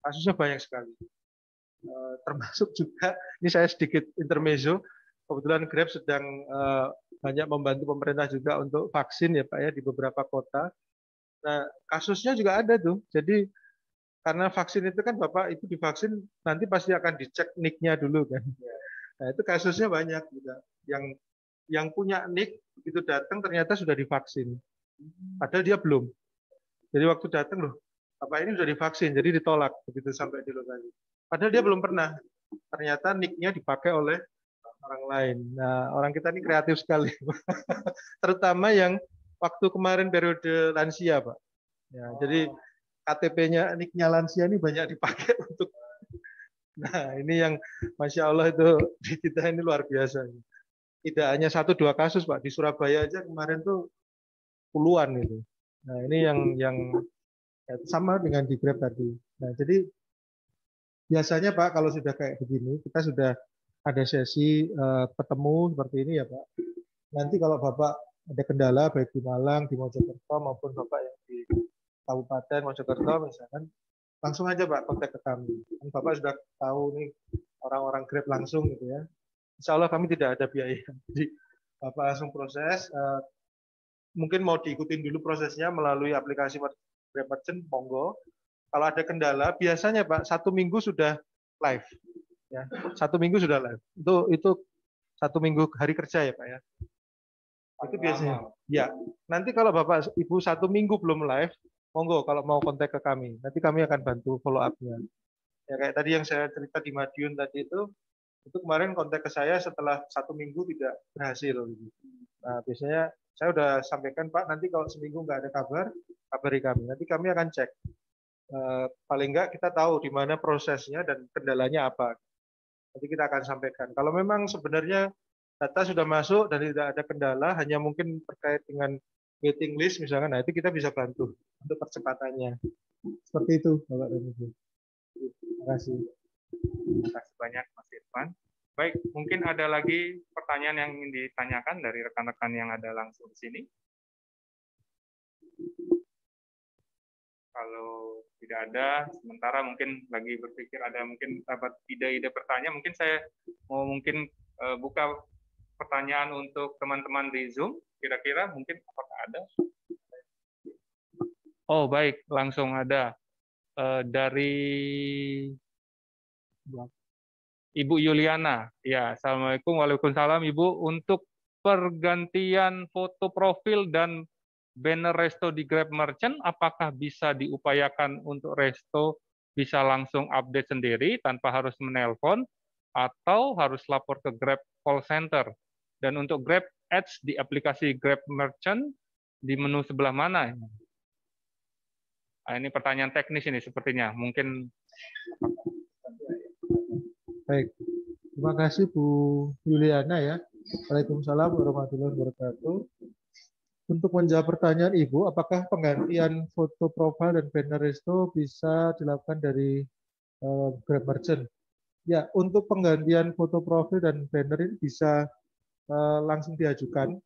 [SPEAKER 1] Kasusnya banyak sekali. Termasuk juga, ini saya sedikit intermezzo, kebetulan Grab sedang banyak membantu pemerintah juga untuk vaksin ya Pak ya di beberapa kota. Nah kasusnya juga ada tuh. Jadi karena vaksin itu kan Bapak itu divaksin nanti pasti akan dicek nick-nya dulu kan. Nah itu kasusnya banyak juga. Yang punya nick begitu datang ternyata sudah divaksin. Padahal dia belum. Jadi waktu datang loh, Bapak ini sudah divaksin, jadi ditolak begitu sampai di lokasi. Padahal dia belum pernah. Ternyata nick-nya dipakai oleh orang lain. Nah, orang kita ini kreatif sekali. Terutama yang waktu kemarin periode lansia, Pak. Ya, jadi KTP-nya, nick-nya lansia ini banyak dipakai untuk. Nah, ini yang Masya Allah itu di kita ini luar biasa. Tidak hanya 1-2 kasus, Pak. Di Surabaya aja kemarin tuh puluhan itu. Nah, ini yang sama dengan di Grab tadi. Nah, jadi biasanya Pak, kalau sudah kayak begini, kita sudah ada sesi ketemu seperti ini ya Pak. Nanti kalau Bapak ada kendala baik di Malang, di Mojokerto maupun Bapak yang di Kabupaten Mojokerto misalkan, langsung aja Pak kontak ke kami. Bapak sudah tahu nih orang-orang Grab langsung gitu ya. Insya Allah kami tidak ada biaya. Jadi Bapak langsung proses. Mungkin mau diikutin dulu prosesnya melalui aplikasi Grab Merchant, monggo. Kalau ada kendala, biasanya Pak 1 minggu sudah live. Ya, 1 minggu sudah live. Itu 1 minggu hari kerja ya Pak ya. Itu biasanya. Ya. Nanti kalau Bapak Ibu 1 minggu belum live, monggo kalau mau kontak ke kami. Nanti kami akan bantu follow up-nya. Ya kayak tadi yang saya cerita di Madiun tadi itu kemarin kontak ke saya setelah 1 minggu tidak berhasil. Nah biasanya saya udah sampaikan Pak, nanti kalau seminggu nggak ada kabar, kabari kami. Nanti kami akan cek. Paling nggak kita tahu di mana prosesnya dan kendalanya apa. Nanti kita akan sampaikan. Kalau memang sebenarnya data sudah masuk dan tidak ada kendala, hanya mungkin terkait dengan waiting list misalkan, nah itu kita bisa bantu untuk percepatannya. Seperti itu, Bapak dan Ibu. Terima kasih.
[SPEAKER 4] Terima kasih banyak Mas Irfan. Baik, mungkin ada lagi pertanyaan yang ingin ditanyakan dari rekan-rekan yang ada langsung di sini. Kalau tidak ada, sementara mungkin lagi berpikir ada mungkin dapat ide-ide pertanyaan, mungkin saya mau mungkin buka pertanyaan untuk teman-teman di Zoom, kira-kira mungkin apakah ada? Oh baik, langsung ada dari Ibu Yuliana. Ya, Assalamualaikum, waalaikumsalam Ibu. Untuk pergantian foto profil dan banner resto di Grab Merchant, apakah bisa diupayakan untuk resto bisa langsung update sendiri tanpa harus menelpon, atau harus lapor ke Grab call center? Dan untuk Grab Ads di aplikasi Grab Merchant, di menu sebelah mana? Nah, ini pertanyaan teknis ini sepertinya. Mungkin.
[SPEAKER 1] Baik, terima kasih Bu Yuliana ya. Waalaikumsalam warahmatullahi wabarakatuh. Untuk menjawab pertanyaan Ibu, apakah penggantian foto profil dan banner resto bisa dilakukan dari Grab Merchant? Ya, untuk penggantian foto profil dan banner ini bisa langsung diajukan,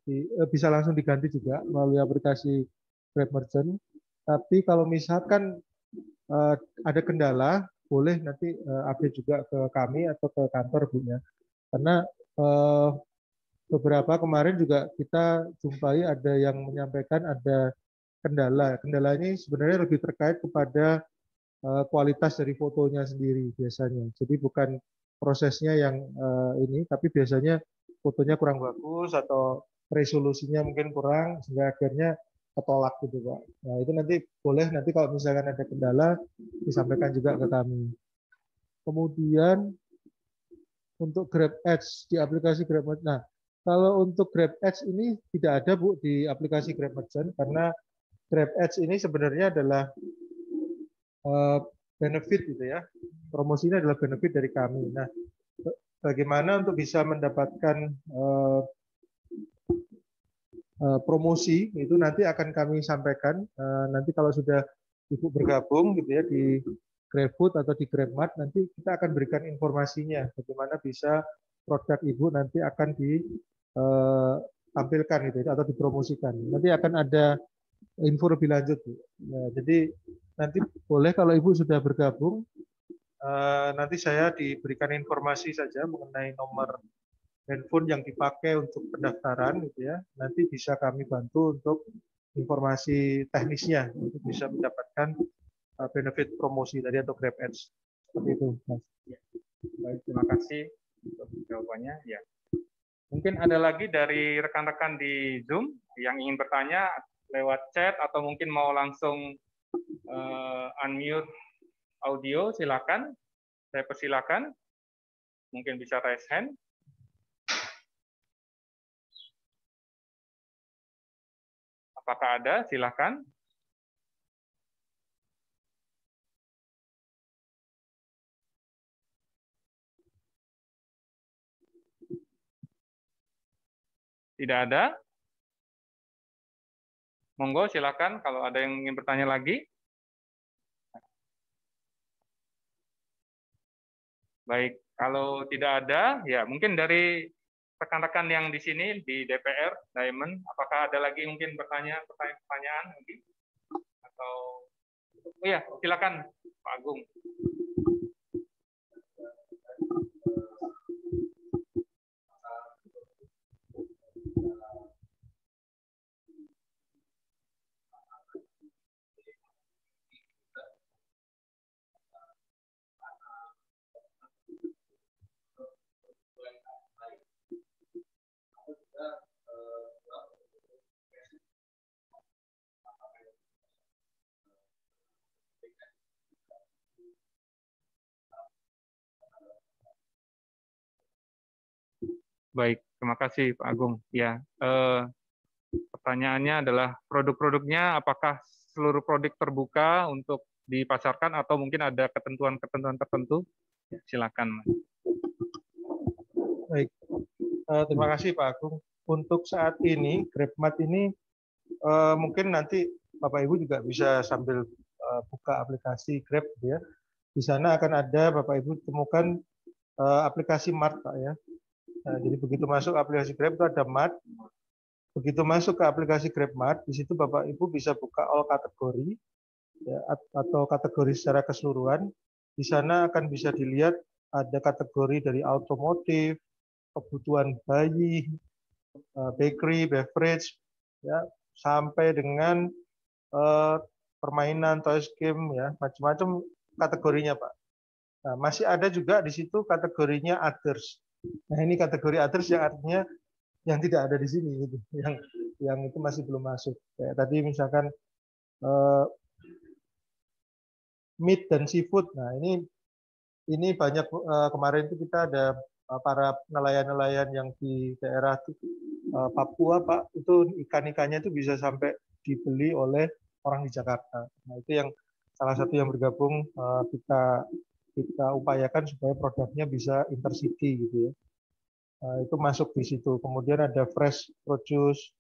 [SPEAKER 1] bisa langsung diganti juga melalui aplikasi Grab Merchant. Tapi kalau misalkan ada kendala, boleh nanti update juga ke kami atau ke kantor Bu ya. Karena beberapa kemarin juga kita jumpai ada yang menyampaikan ada kendala. Kendala ini sebenarnya lebih terkait kepada kualitas dari fotonya sendiri biasanya. Jadi bukan prosesnya yang ini, tapi biasanya fotonya kurang bagus atau resolusinya mungkin kurang sehingga akhirnya ketolak gitu Pak. Nah itu nanti boleh nanti kalau misalkan ada kendala disampaikan juga ke kami. Kemudian untuk Grab Ads di aplikasi Grab Merchant. Nah kalau untuk Grab Ads ini tidak ada Bu di aplikasi Grab Merchant karena Grab Ads ini sebenarnya adalah benefit gitu ya. Promosinya adalah benefit dari kami. Nah, bagaimana untuk bisa mendapatkan promosi itu nanti akan kami sampaikan nanti kalau sudah Ibu bergabung gitu ya di GrabFood atau di GrabMart, nanti kita akan berikan informasinya bagaimana bisa produk Ibu nanti akan ditampilkan gitu ya, atau dipromosikan. Nanti akan ada info lebih lanjut Bu. Nah, jadi nanti boleh kalau Ibu sudah bergabung nanti saya diberikan informasi saja mengenai nomor handphone yang dipakai untuk pendaftaran gitu ya. Nanti bisa kami bantu untuk informasi teknisnya untuk bisa mendapatkan benefit promosi tadi atau Grab Ads. Seperti itu, Mas.
[SPEAKER 4] Ya. Baik, terima kasih untuk jawabannya. Ya. Mungkin ada lagi dari rekan-rekan di Zoom yang ingin bertanya lewat chat atau mungkin mau langsung unmute audio, silakan. Saya persilakan. Mungkin bisa raise hand. Apakah ada? Silakan. Tidak ada? Monggo silakan kalau ada yang ingin bertanya lagi. Baik, kalau tidak ada, ya mungkin dari rekan-rekan yang di sini di DPR, Diamond, apakah ada lagi mungkin pertanyaan mungkin? Atau, oh ya, silakan Pak Agung. Baik, terima kasih Pak Agung. Ya, pertanyaannya adalah produk-produknya apakah seluruh produk terbuka untuk dipasarkan atau mungkin ada ketentuan-ketentuan tertentu? Ya, silakan.
[SPEAKER 1] Baik, terima kasih Pak Agung. Untuk saat ini GrabMart ini mungkin nanti Bapak Ibu juga bisa sambil buka aplikasi Grab ya. Di sana akan ada Bapak Ibu temukan aplikasi Mart, Pak ya. Nah, jadi begitu masuk aplikasi Grab itu ada Mart. Begitu masuk ke aplikasi Grab Mart, di situ Bapak Ibu bisa buka all kategori ya, atau kategori secara keseluruhan. Di sana akan bisa dilihat ada kategori dari otomotif, kebutuhan bayi, bakery, beverage, ya, sampai dengan permainan, toys game, ya, macam-macam kategorinya, Pak. Nah, masih ada juga di situ kategorinya others. Nah, ini kategori others yang artinya yang tidak ada di sini, gitu. Yang itu masih belum masuk. Kayak tadi misalkan meat dan seafood. Nah, ini banyak kemarin itu kita ada para nelayan-nelayan yang di daerah Papua, Pak, itu ikan-ikannya itu bisa sampai dibeli oleh orang di Jakarta. Nah, itu yang salah satu yang bergabung kita upayakan supaya produknya bisa intercity gitu ya. Itu masuk di situ. Kemudian ada fresh produce,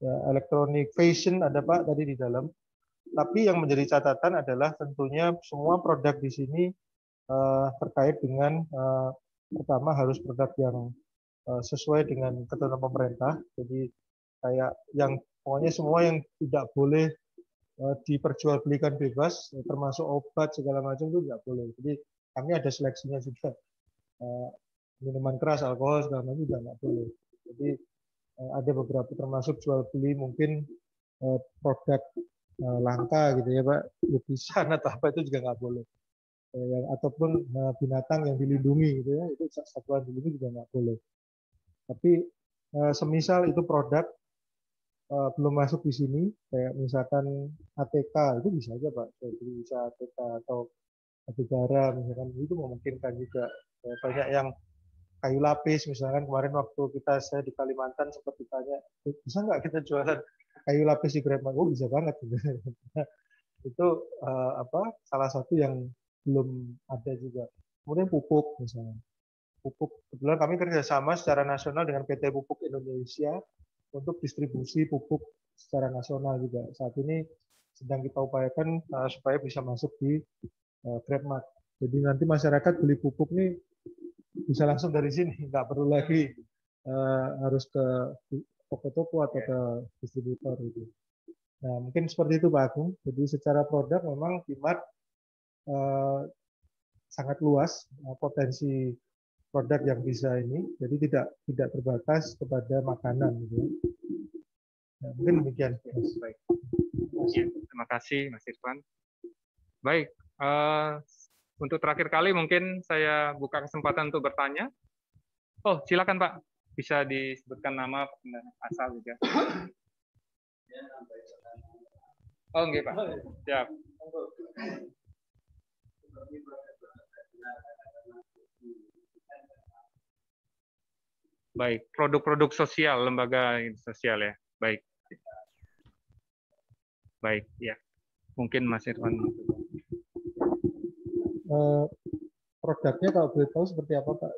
[SPEAKER 1] ya, elektronik, fashion ada Pak tadi di dalam. Tapi yang menjadi catatan adalah tentunya semua produk di sini terkait dengan pertama harus produk yang sesuai dengan ketentuan pemerintah. Jadi kayak yang pokoknya semua yang tidak boleh diperjualbelikan bebas, termasuk obat segala macam itu tidak boleh. Jadi kami ada seleksinya juga. Minuman keras, alkohol segala macam juga nggak boleh. Jadi ada beberapa termasuk jual beli mungkin produk langka gitu ya Pak, lukisan atau apa itu juga nggak boleh. Ataupun binatang yang dilindungi gitu ya, itu satuan dilindungi juga nggak boleh. Tapi semisal itu produk belum masuk di sini, kayak misalkan ATK itu bisa aja Pak, jadi bisa ATK atau batu bara misalkan itu memungkinkan juga. Banyak yang kayu lapis misalkan kemarin waktu saya di Kalimantan sempat ditanya bisa nggak kita jualan kayu lapis di Grab Mart? Oh bisa banget itu salah satu yang belum ada juga. Kemudian pupuk misalnya, pupuk kebetulan kami kerjasama secara nasional dengan PT Pupuk Indonesia untuk distribusi pupuk secara nasional juga. Saat ini sedang kita upayakan supaya bisa masuk di Grab Mart. Jadi nanti masyarakat beli pupuk nih bisa langsung dari sini, nggak perlu lagi harus ke toko-toko atau ke distributor itu. Nah, mungkin seperti itu Pak Agung. Jadi secara produk memang di Mart sangat luas potensi produk yang bisa ini. Jadi tidak terbatas kepada makanan gitu. Nah, mungkin demikian.
[SPEAKER 4] Baik. Terima kasih Mas Irfan. Baik, untuk terakhir kali mungkin saya buka kesempatan untuk bertanya. Oh, silakan Pak. Bisa disebutkan nama dan asal juga. Oh, enggak Pak. Siap. Baik, produk-produk sosial, lembaga sosial ya. Baik. Baik, ya. Mungkin Mas Irfan.
[SPEAKER 1] Produknya kalau boleh tahu seperti apa Pak?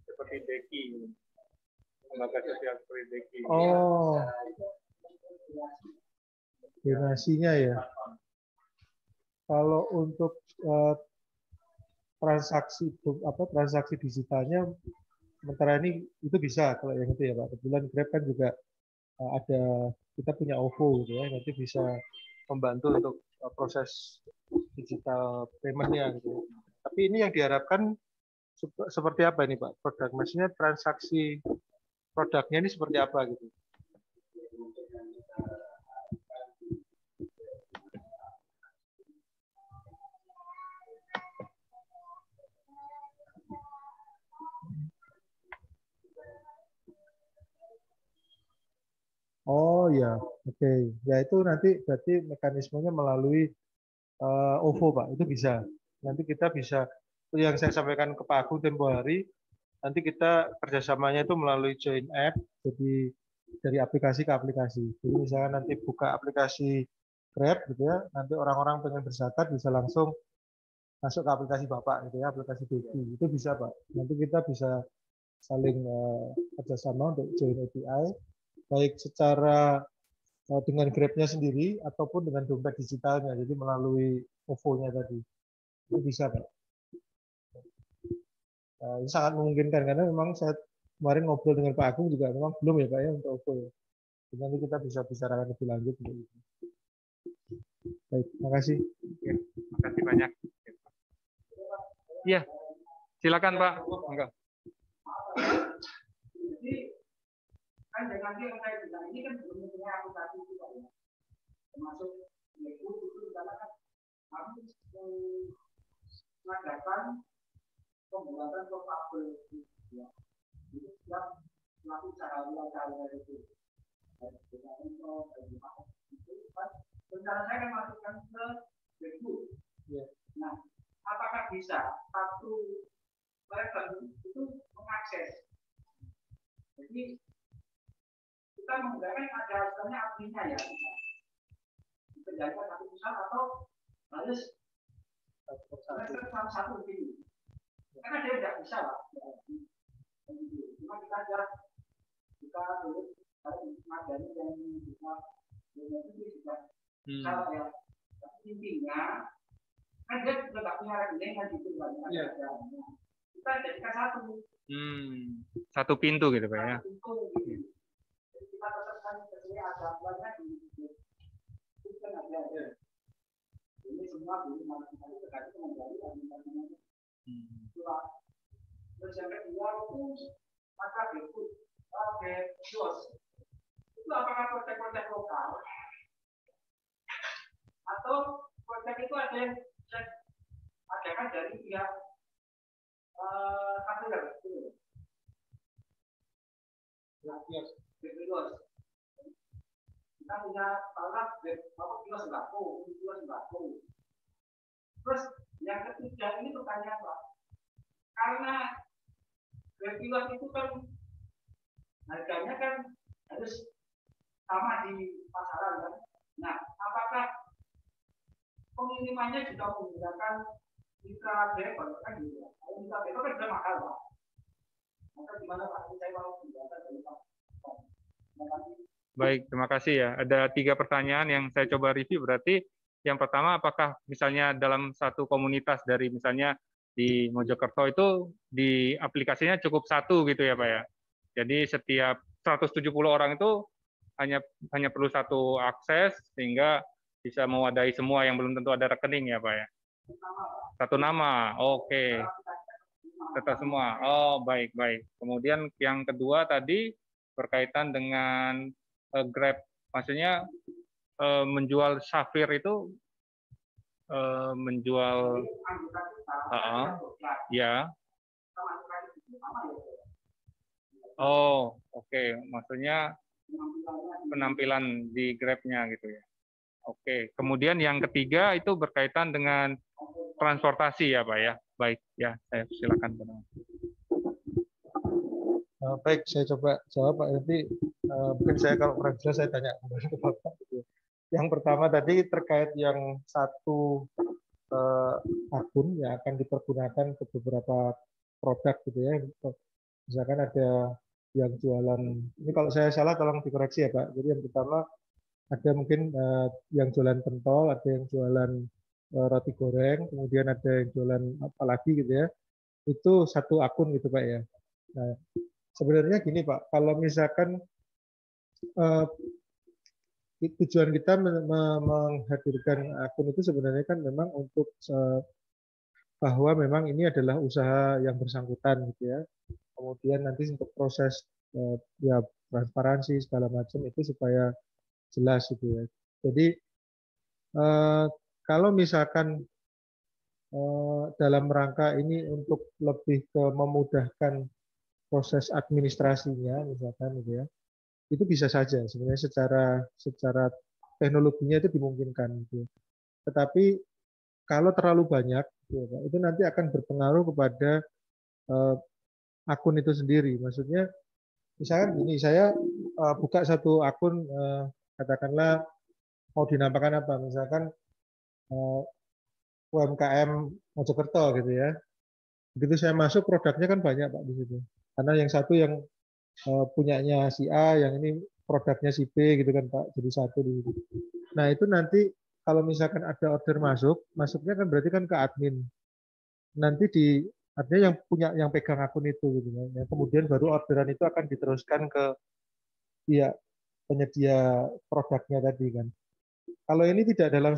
[SPEAKER 4] Seperti DEKI, lembaga sosial seperti DEKI.
[SPEAKER 1] Oh, donasinya ya. Kalau untuk transaksi digitalnya, sementara ini itu bisa kalau yang itu ya Pak. Kebetulan Grab kan juga ada, kita punya OVO gitu ya, nanti bisa membantu untuk proses digital payment-nya gitu. Tapi ini yang diharapkan seperti apa ini Pak? Produk, maksudnya transaksi produknya ini seperti apa gitu? Oh ya, oke. Ya itu nanti berarti mekanismenya melalui OVO Pak, itu bisa. Nanti kita bisa, itu yang saya sampaikan ke Pak Agung tempo hari, nanti kita kerjasamanya itu melalui join app, jadi dari aplikasi ke aplikasi. Jadi misalnya nanti buka aplikasi Grab gitu ya, nanti orang-orang pengen berzakat bisa langsung masuk ke aplikasi Bapak gitu ya, aplikasi Beki. Itu bisa Pak. Nanti kita bisa saling kerjasama untuk join API. baik secara dengan Grab-nya sendiri ataupun dengan dompet digitalnya, jadi melalui OVO-nya tadi. Itu bisa, Pak. Ini sangat memungkinkan karena memang saya kemarin ngobrol dengan Pak Agung juga memang belum ya Pak ya untuk OVO. Nanti kita bisa bicarakan lebih lanjut. Baik, terima kasih.
[SPEAKER 4] Ya, terima kasih banyak. Iya, silakan Pak. Enggak.
[SPEAKER 5] Jadi kan dengan yang saya bilang ini kan belum punya aplikasi juga ya, termasuk itu karena kan kami mengadakan pembuatan portable ya. Jadi setiap melakukan usaha itu dengan info dari itu kan rencana saya kan masukkan ke Facebook. Nah, apakah bisa satu mereka itu mengakses? Jadi kita menggunakan ada misalnya adminnya ya, bisa jadi satu pusat atau harus satu begini. Karena dia tidak bisa lah. Cuma kita ada dulu kalau materi yang bisa itu juga salah ya. Tapi intinya kan dia sudah tidak punya rekening kan gitu kan. Kita jadikan satu.
[SPEAKER 4] Satu pintu gitu Pak ya.
[SPEAKER 5] Pintu gitu. Jadi kita tetapkan sesuai ada banyak di itu kan ada. Ini semua dulu masih terkait dengan dari administrasi. Terus yang kedua itu maka berikut itu apakah proyek-proyek lokal atau proyek itu ada yang adakan dari pihak kader itu kita punya salah kios sembako. Terus yang ketiga ini pertanyaan Pak, karena kios itu kan harganya kan harus sama di pasaran kan. Nah, apakah pengirimannya juga menggunakan mitra driver kan gitu? Kalau mitra driver kan sudah mahal Pak. Maka gimana Pak? Saya mau menjawab dari Pak.
[SPEAKER 4] Baik, terima kasih ya. Ada 3 pertanyaan yang saya coba review. Berarti yang pertama, apakah misalnya dalam satu komunitas dari misalnya di Mojokerto itu di aplikasinya cukup satu gitu ya Pak ya? Jadi setiap 170 orang itu hanya perlu satu akses sehingga bisa mewadahi semua yang belum tentu ada rekening ya Pak ya? Satu nama, oke. Tetap semua. Oh, baik. Kemudian yang kedua tadi berkaitan dengan Grab, maksudnya menjual Safir itu menjual ya. Oh, oke. Maksudnya penampilan di Grab-nya gitu ya. Oke. Kemudian yang ketiga itu berkaitan dengan transportasi ya Pak ya. Baik ya, saya silakan Pak.
[SPEAKER 1] Baik, saya coba jawab Pak. Nanti mungkin saya kalau kurang jelas saya tanya ke Bapak. Yang pertama tadi terkait yang satu akun yang akan dipergunakan ke beberapa produk gitu ya. Misalkan ada yang jualan, ini kalau saya salah tolong dikoreksi ya Pak. Jadi yang pertama ada mungkin yang jualan pentol, ada yang jualan roti goreng, kemudian ada yang jualan apa lagi gitu ya. Itu satu akun gitu Pak ya. Nah, sebenarnya gini Pak, kalau misalkan tujuan kita menghadirkan akun itu sebenarnya kan memang untuk bahwa memang ini adalah usaha yang bersangkutan gitu ya. Kemudian nanti untuk proses ya transparansi segala macam itu supaya jelas gitu ya. Jadi kalau misalkan dalam rangka ini untuk lebih ke memudahkan proses administrasinya misalkan gitu ya, itu bisa saja sebenarnya secara teknologinya itu dimungkinkan gitu. Tetapi kalau terlalu banyak gitu, itu nanti akan berpengaruh kepada akun itu sendiri. Maksudnya misalkan gini, saya buka satu akun katakanlah mau dinampakkan apa, misalkan UMKM Mojokerto gitu ya. Begitu saya masuk produknya kan banyak Pak di situ. Karena yang satu yang punyanya si A, yang ini produknya si B gitu kan Pak, jadi satu di situ. Nah itu nanti kalau misalkan ada order masuknya kan berarti kan ke admin. Nanti artinya yang pegang akun itu gitu kan. Ya, kemudian baru orderan itu akan diteruskan ke pihak penyedia produknya tadi kan. Kalau ini tidak dalam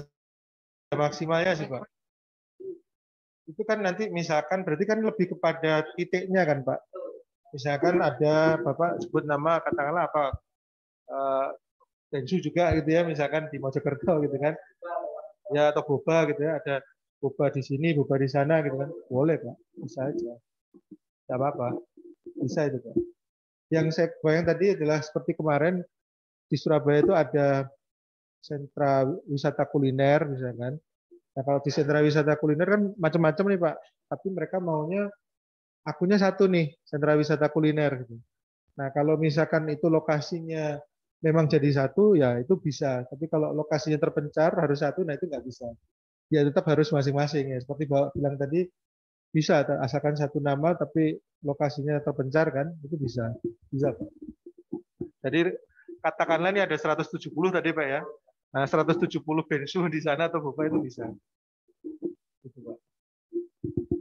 [SPEAKER 1] maksimalnya sih Pak. Itu kan nanti misalkan berarti kan lebih kepada titiknya kan Pak. Misalkan ada Bapak sebut nama katakanlah apa Bensu juga gitu ya, misalkan di Mojokerto gitu kan. Ya atau boba gitu ya, ada boba di sini, boba di sana gitu kan. Boleh Pak, bisa aja. Tidak apa-apa. Bisa itu Pak. Yang saya bayang tadi adalah seperti kemarin di Surabaya itu ada sentra wisata kuliner misalkan. Nah kalau di sentra wisata kuliner kan macam-macam nih Pak, tapi mereka maunya akunnya satu nih, sentra wisata kuliner gitu. Nah kalau misalkan itu lokasinya memang jadi satu, ya itu bisa. Tapi kalau lokasinya terpencar harus satu, nah itu nggak bisa. Ya tetap harus masing-masing ya. Seperti Bapak bilang tadi, bisa asalkan satu nama tapi lokasinya terpencar kan, itu bisa. Bisa Pak. Jadi katakanlah ini ada 170 tadi Pak ya. Nah, 170 bensu di sana atau boba itu bisa. Itu, Pak.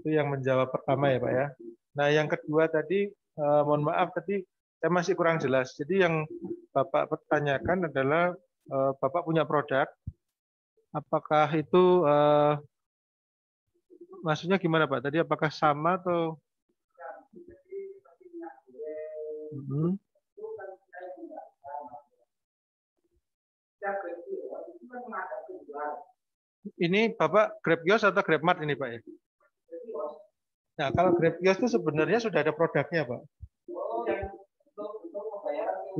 [SPEAKER 1] Itu yang menjawab pertama ya Pak ya. Nah, yang kedua tadi, mohon maaf tadi saya masih kurang jelas. Jadi yang Bapak pertanyakan adalah Bapak punya produk, apakah itu maksudnya gimana Pak? Tadi apakah sama atau? Ini Bapak GrabKios atau GrabMart ini Pak ya? Nah kalau GrabKios itu sebenarnya sudah ada produknya Pak.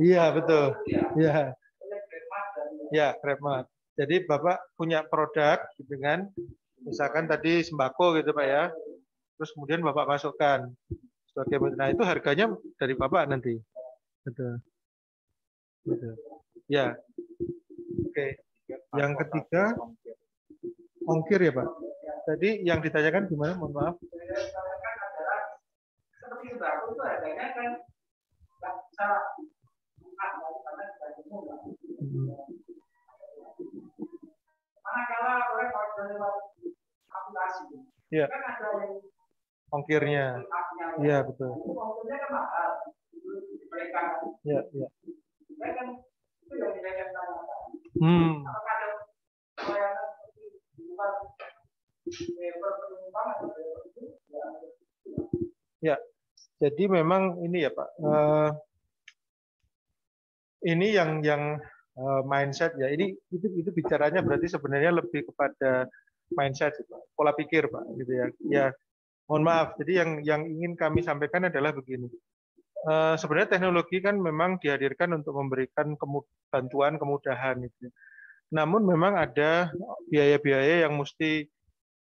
[SPEAKER 1] Iya betul. Iya. Ya GrabMart. Jadi Bapak punya produk dengan misalkan tadi sembako gitu Pak ya. Terus kemudian Bapak masukkan sebagai, nah itu harganya dari Bapak nanti. Betul. Betul. Ya. Oke. Yang ketiga ongkir ya Pak. Tadi yang ditanyakan gimana? Mohon maaf.
[SPEAKER 5] Seperti sembako itu harganya kan nggak bisa karena manakala oleh aplikasi,
[SPEAKER 1] ya.
[SPEAKER 5] Kan ada yang
[SPEAKER 1] ongkirnya. Iya betul.
[SPEAKER 5] Ongkirnya kan mahal.
[SPEAKER 1] Iya iya.
[SPEAKER 5] Kan itu yang saya tanyakan. Apakah ada pelayanan seperti bukan penumpang atau
[SPEAKER 1] ya, jadi memang ini ya Pak. Ini yang mindset ya. Ini itu bicaranya berarti sebenarnya lebih kepada mindset, Pak. Pola pikir Pak, gitu ya. Ya, mohon maaf. Jadi yang ingin kami sampaikan adalah begini. Sebenarnya teknologi kan memang dihadirkan untuk memberikan bantuan kemudahan gitu. Namun memang ada biaya-biaya yang mesti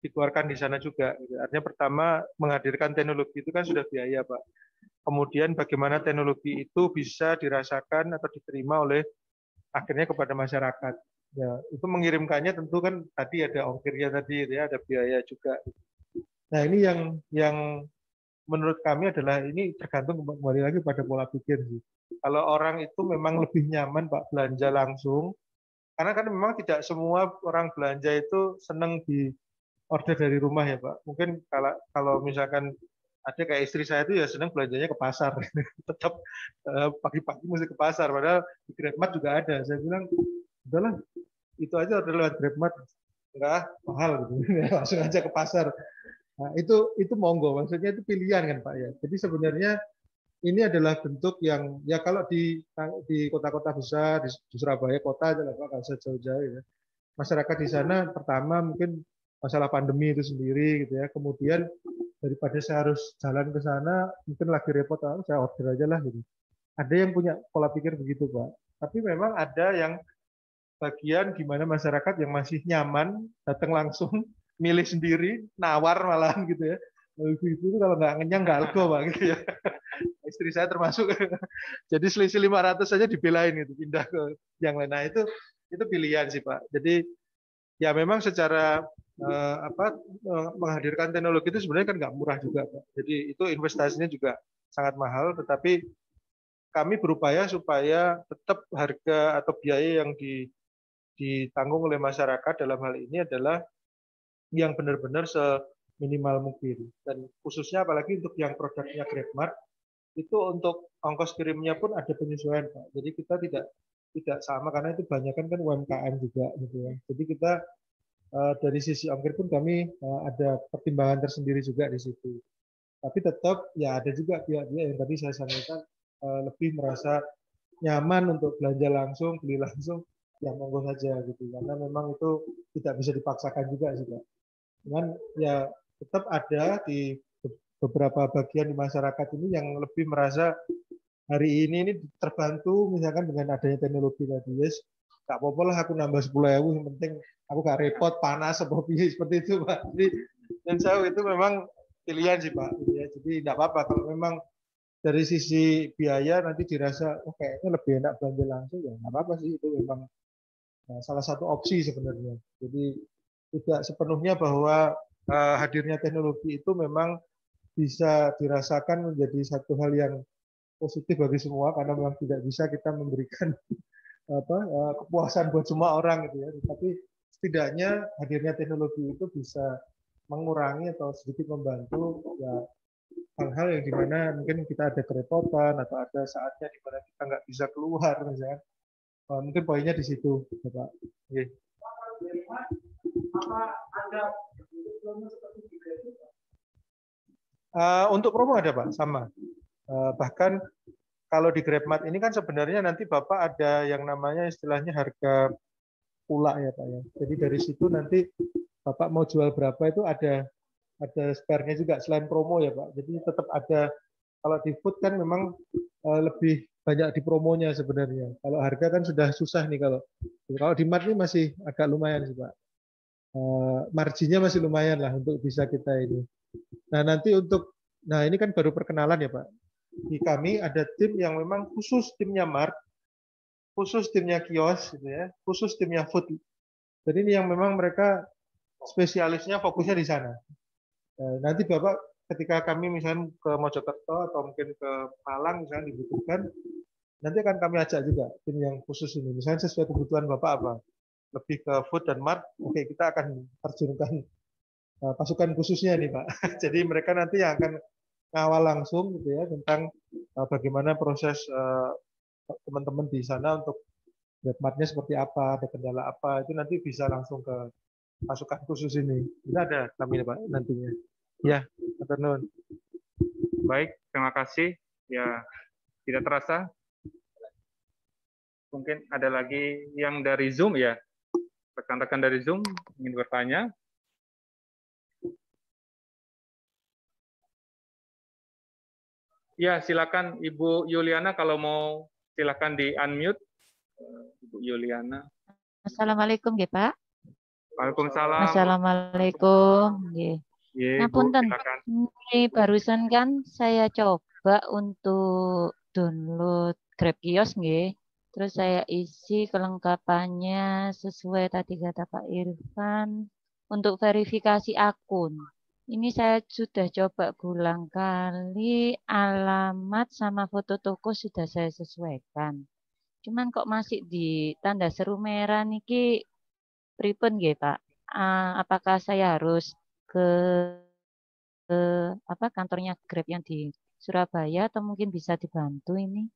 [SPEAKER 1] dikeluarkan di sana juga. Artinya pertama menghadirkan teknologi itu kan sudah biaya Pak. Kemudian bagaimana teknologi itu bisa dirasakan atau diterima oleh akhirnya kepada masyarakat. Ya, itu mengirimkannya tentu kan tadi ada ongkirnya tadi ya, ada biaya juga. Nah ini yang menurut kami adalah ini tergantung kembali lagi pada pola pikir sih. Kalau orang itu memang lebih nyaman Pak belanja langsung, karena kan memang tidak semua orang belanja itu senang di order dari rumah ya Pak. Mungkin kalau misalkan ada kayak istri saya itu ya senang belanjanya ke pasar. Tetap pagi-pagi mesti ke pasar. Padahal di GrabMart juga ada. Saya bilang, udahlah itu aja order lewat GrabMart. Enggak, mahal gitu. Langsung aja ke pasar. Nah, itu monggo. Maksudnya itu pilihan kan Pak ya. Jadi sebenarnya ini adalah bentuk yang ya kalau di kota-kota besar, di Surabaya kota aja lah Pak, nggak usah jauh-jauh ya. Masyarakat di sana pertama mungkin masalah pandemi itu sendiri gitu ya. Kemudian daripada saya harus jalan ke sana, mungkin lagi repot, saya order aja lah gitu. Ada yang punya pola pikir begitu Pak. Tapi memang ada yang bagian gimana masyarakat yang masih nyaman datang langsung, milih sendiri, nawar malahan gitu ya. Ibu-ibu itu kalau nggak ngenyang nggak algo Pak gitu ya. Istri saya termasuk. Jadi selisih 500 saja dibelain gitu, pindah ke yang lain. Nah itu pilihan sih Pak. Jadi ya memang secara menghadirkan teknologi itu sebenarnya kan nggak murah juga Pak. Jadi itu investasinya juga sangat mahal, tetapi kami berupaya supaya tetap harga atau biaya yang ditanggung oleh masyarakat dalam hal ini adalah yang benar-benar seminimal mungkin. Dan khususnya apalagi untuk yang produknya GrabMart, itu untuk ongkos kirimnya pun ada penyesuaian, Pak. Jadi kita tidak sama karena itu banyak kan UMKM juga gitu ya. Jadi kita dari sisi ongkir pun kami ada pertimbangan tersendiri juga di situ. Tapi tetap ya ada juga pihak-pihak yang tadi saya sampaikan lebih merasa nyaman untuk belanja langsung, beli langsung, ya monggo saja gitu. Karena memang itu tidak bisa dipaksakan juga sih, Pak. Cuman ya tetap ada di beberapa bagian di masyarakat ini yang lebih merasa hari ini terbantu misalkan dengan adanya teknologi tadi, yes, gak apa-apa lah aku nambah 10.000, yang penting aku gak repot panas seperti itu, Pak. Jadi dan saya itu memang pilihan sih, Pak. Ya, jadi tidak apa-apa kalau memang dari sisi biaya nanti dirasa oh kayaknya lebih enak belanja langsung, ya nggak apa-apa sih, itu memang salah satu opsi sebenarnya. Jadi tidak sepenuhnya bahwa hadirnya teknologi itu memang bisa dirasakan menjadi satu hal yang positif bagi semua, karena memang tidak bisa kita memberikan kepuasan buat semua orang gitu ya. Tapi setidaknya hadirnya teknologi itu bisa mengurangi atau sedikit membantu ya hal-hal yang dimana mungkin kita ada kerepotan atau ada saatnya di mana kita nggak bisa keluar misalnya. Mungkin poinnya di situ, Bapak. Okay. Untuk promo ada, Pak, sama. Bahkan kalau di GrabMart ini kan sebenarnya nanti Bapak ada yang namanya istilahnya harga pula ya, Pak ya. Jadi dari situ nanti Bapak mau jual berapa itu ada spare-nya juga selain promo ya, Pak. Jadi tetap ada, kalau di food kan memang lebih banyak di promonya sebenarnya. Kalau harga kan sudah susah nih kalau di Mart ini masih agak lumayan sih, Pak. Marginnya masih lumayan lah untuk bisa kita ini. Nah, nanti nah ini kan baru perkenalan ya, Pak. Di kami ada tim yang memang khusus timnya Mart, khusus timnya kios gitu ya, khusus timnya food. Jadi ini yang memang mereka spesialisnya fokusnya di sana. Nanti Bapak ketika kami misalnya ke Mojokerto atau mungkin ke Malang misalnya dibutuhkan, nanti akan kami ajak juga tim yang khusus ini. Misalnya sesuai kebutuhan Bapak apa, lebih ke food dan mart, oke kita akan terjunkan pasukan khususnya nih, Pak. Jadi mereka nanti yang akan ngawal langsung gitu ya tentang bagaimana proses teman-teman di sana untuk martnya seperti apa, ada kendala apa, itu nanti bisa langsung ke pasukan khusus ini. Ini ada kami Pak nantinya. Ya, afternoon.
[SPEAKER 4] Baik, terima kasih. Ya, tidak terasa. Mungkin ada lagi yang dari Zoom ya. Rekan-rekan dari Zoom ingin bertanya. Ya, silakan Ibu Yuliana kalau mau silakan di-unmute. Ibu Yuliana.
[SPEAKER 7] Assalamualaikum nggih, Pak.
[SPEAKER 4] Waalaikumsalam.
[SPEAKER 7] Assalamualaikum nggih. Ngapunten, ini barusan kan saya coba untuk download Grab Kios nggih. Terus saya isi kelengkapannya sesuai tadi kata Pak Irfan untuk verifikasi akun. Ini saya sudah coba berulang kali, alamat sama foto toko sudah saya sesuaikan. Cuman kok masih di tanda seru merah niki pripun nggih, Pak? Apakah saya harus ke kantornya Grab yang di Surabaya atau mungkin bisa dibantu ini?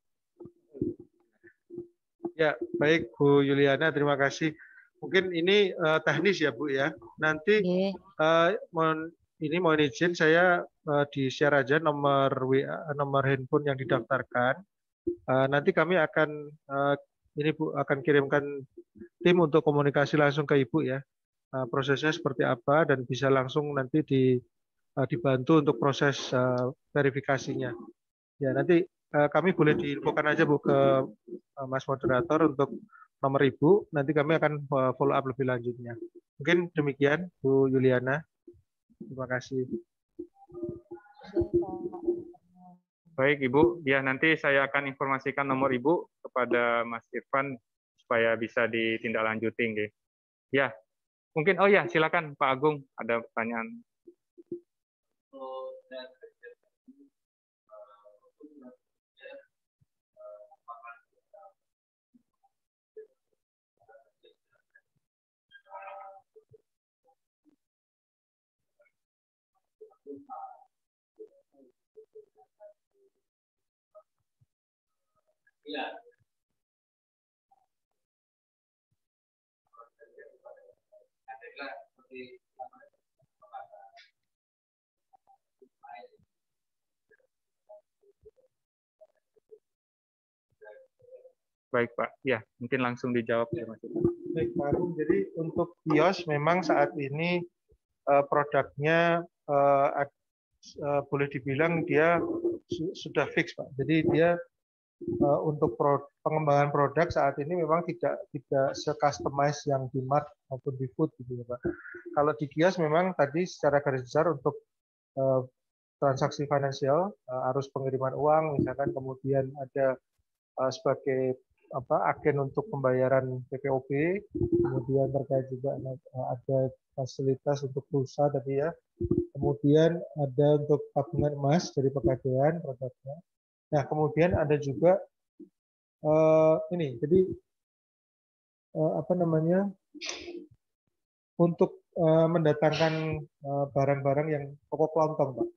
[SPEAKER 1] Ya, baik Bu Yuliana, terima kasih. Mungkin ini teknis ya Bu ya. Nanti mohon izin saya di share aja nomor WA, nomor handphone yang didaftarkan. Nanti kami akan ini Bu akan kirimkan tim untuk komunikasi langsung ke Ibu ya. Prosesnya seperti apa dan bisa langsung nanti dibantu untuk proses verifikasinya. Ya, nanti kami boleh diinfokan aja Bu ke Mas Moderator untuk nomor Ibu, nanti kami akan follow up lebih lanjutnya. Mungkin demikian Bu Yuliana. Terima kasih.
[SPEAKER 4] Baik Ibu, ya nanti saya akan informasikan nomor Ibu kepada Mas Irfan supaya bisa ditindaklanjuti nggih. Ya. Mungkin oh ya, silakan Pak Agung ada pertanyaan.
[SPEAKER 5] Iya.
[SPEAKER 4] Baik Pak, ya mungkin langsung dijawab ya Mas.
[SPEAKER 1] Baik Pak Agung, jadi untuk kios memang saat ini produknya boleh dibilang dia sudah fix Pak. Jadi dia untuk pengembangan produk saat ini memang tidak se-customize yang di Mart maupun di Food gitu ya Pak. Kalau di kios memang tadi secara garis besar untuk transaksi finansial, arus pengiriman uang misalkan, kemudian ada sebagai agen untuk pembayaran PPOP, kemudian terkait juga ada fasilitas untuk pulsa tadi ya, kemudian ada untuk tabungan emas dari Pegadaian produknya. Nah kemudian ada juga ini, jadi untuk mendatangkan barang-barang yang pokok kelontong Pak.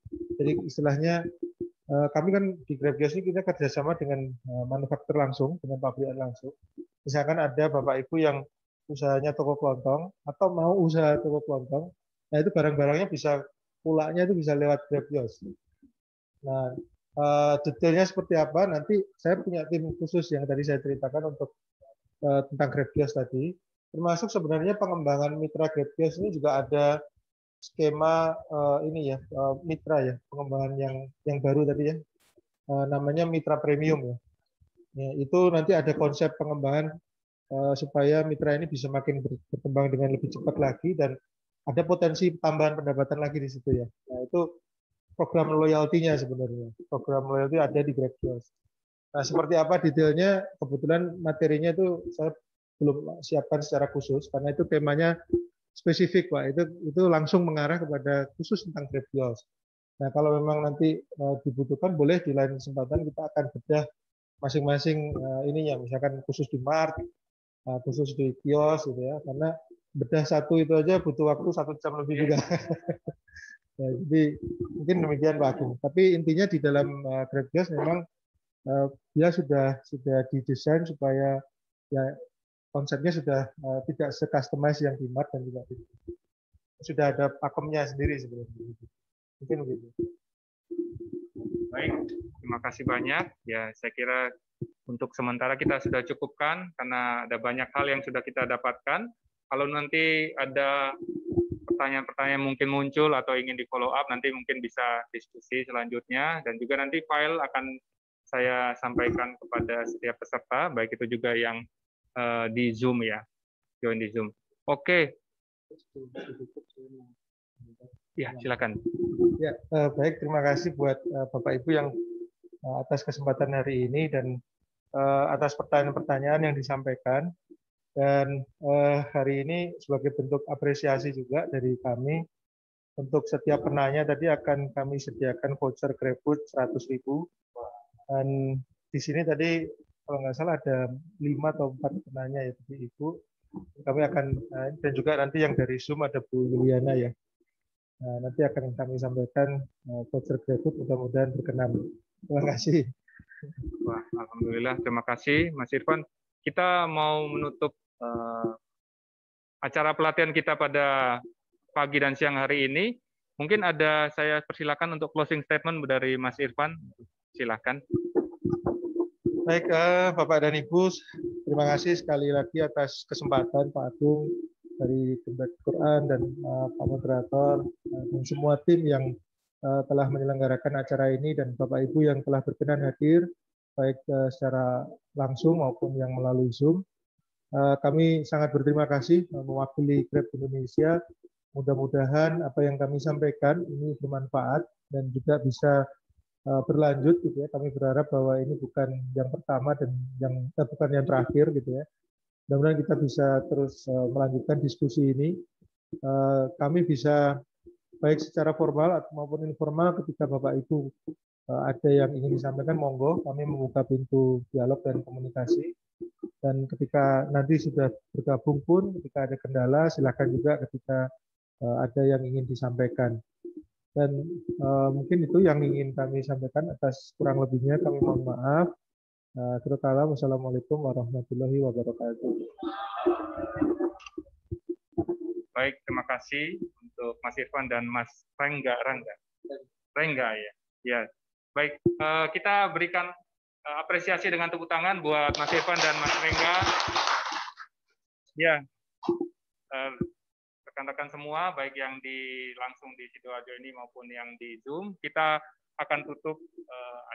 [SPEAKER 1] Jadi istilahnya kami kan di GrabKios ini kita kerjasama dengan manufaktur langsung, dengan pabrikan langsung. Misalkan ada Bapak Ibu yang usahanya toko kelontong atau mau usaha toko kelontong, nah itu barang-barangnya bisa pulaknya itu bisa lewat GrabKios. Nah detailnya seperti apa nanti saya punya tim khusus yang tadi saya ceritakan untuk tentang GrabKios tadi. Termasuk sebenarnya pengembangan mitra GrabKios ini juga ada skema ini ya, mitra ya, pengembangan yang baru tadi ya, namanya mitra premium ya. Ya itu nanti ada konsep pengembangan supaya mitra ini bisa makin berkembang dengan lebih cepat lagi dan ada potensi tambahan pendapatan lagi di situ ya. Nah itu program loyalty-nya sebenarnya. Program loyalty ada di GrabKios. Nah seperti apa detailnya, kebetulan materinya itu saya belum siapkan secara khusus karena itu temanya spesifik Pak, itu langsung mengarah kepada khusus tentang GrabKios. Nah kalau memang nanti dibutuhkan boleh di lain kesempatan kita akan bedah masing-masing ininya, misalkan khusus di Mart, khusus di kios gitu ya, karena bedah satu itu aja butuh waktu 1 jam lebih juga. Ya, jadi mungkin demikian Pak Agung. Tapi intinya di dalam GrabKios memang dia sudah didesain supaya ya konsepnya sudah tidak se-customize yang di Mart dan juga sudah ada pakemnya sendiri sebenarnya. Mungkin begitu.
[SPEAKER 4] Baik, terima kasih banyak. Ya, saya kira untuk sementara kita sudah cukupkan karena ada banyak hal yang sudah kita dapatkan. Kalau nanti ada pertanyaan-pertanyaan mungkin muncul atau ingin di follow up, nanti mungkin bisa diskusi selanjutnya dan juga nanti file akan saya sampaikan kepada setiap peserta, baik itu juga yang di Zoom ya, join di Zoom. Oke. Ya, silakan.
[SPEAKER 1] Ya, baik, terima kasih buat Bapak Ibu yang atas kesempatan hari ini dan atas pertanyaan-pertanyaan yang disampaikan. Dan hari ini sebagai bentuk apresiasi juga dari kami, untuk setiap penanya tadi akan kami sediakan voucher GrabFood 100.000. Dan di sini tadi kalau nggak salah ada 5 atau 4 penanya ya Ibu. Kami akan dan juga nanti yang dari Zoom ada Bu Yuliana ya. Nah, nanti akan kami sampaikan voucher GrabFood, mudah-mudahan berkenan. Terima kasih.
[SPEAKER 4] Wah, alhamdulillah, terima kasih Mas Irfan. Kita mau menutup acara pelatihan kita pada pagi dan siang hari ini. Mungkin ada, saya persilakan untuk closing statement dari Mas Irfan. Silakan.
[SPEAKER 1] Baik, Bapak dan Ibu, terima kasih sekali lagi atas kesempatan Pak Agung dari Jembat Quran dan Pak Moderator dan semua tim yang telah menyelenggarakan acara ini dan Bapak Ibu yang telah berkenan hadir baik secara langsung maupun yang melalui Zoom. Kami sangat berterima kasih mewakili Grab Indonesia. Mudah-mudahan apa yang kami sampaikan ini bermanfaat dan juga bisa berlanjut gitu ya. Kami berharap bahwa ini bukan yang pertama dan bukan yang terakhir gitu ya. Mudah-mudahan kita bisa terus melanjutkan diskusi ini. Kami bisa baik secara formal maupun informal ketika Bapak Ibu ada yang ingin disampaikan, monggo kami membuka pintu dialog dan komunikasi. Dan ketika nanti sudah bergabung pun, ketika ada kendala, silakan juga ketika ada yang ingin disampaikan. Dan mungkin itu yang ingin kami sampaikan, atas kurang lebihnya kami mohon maaf. Wassalamualaikum warahmatullahi wabarakatuh.
[SPEAKER 4] Baik, terima kasih untuk Mas Irfan dan Mas Rengga ya. Ya, baik. Kita berikan apresiasi dengan tepuk tangan buat Mas Irfan dan Mas Rengga. Ya, rekan-rekan semua, baik yang langsung di Sidoarjo ini maupun yang di Zoom, kita akan tutup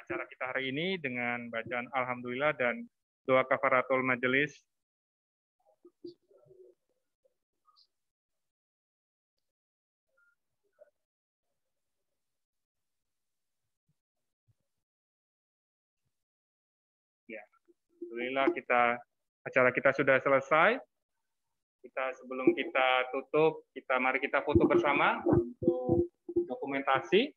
[SPEAKER 4] acara kita hari ini dengan bacaan Alhamdulillah dan doa kafaratul majelis. Ya, Alhamdulillah acara kita sudah selesai. Sebelum kita tutup, mari kita foto bersama untuk dokumentasi.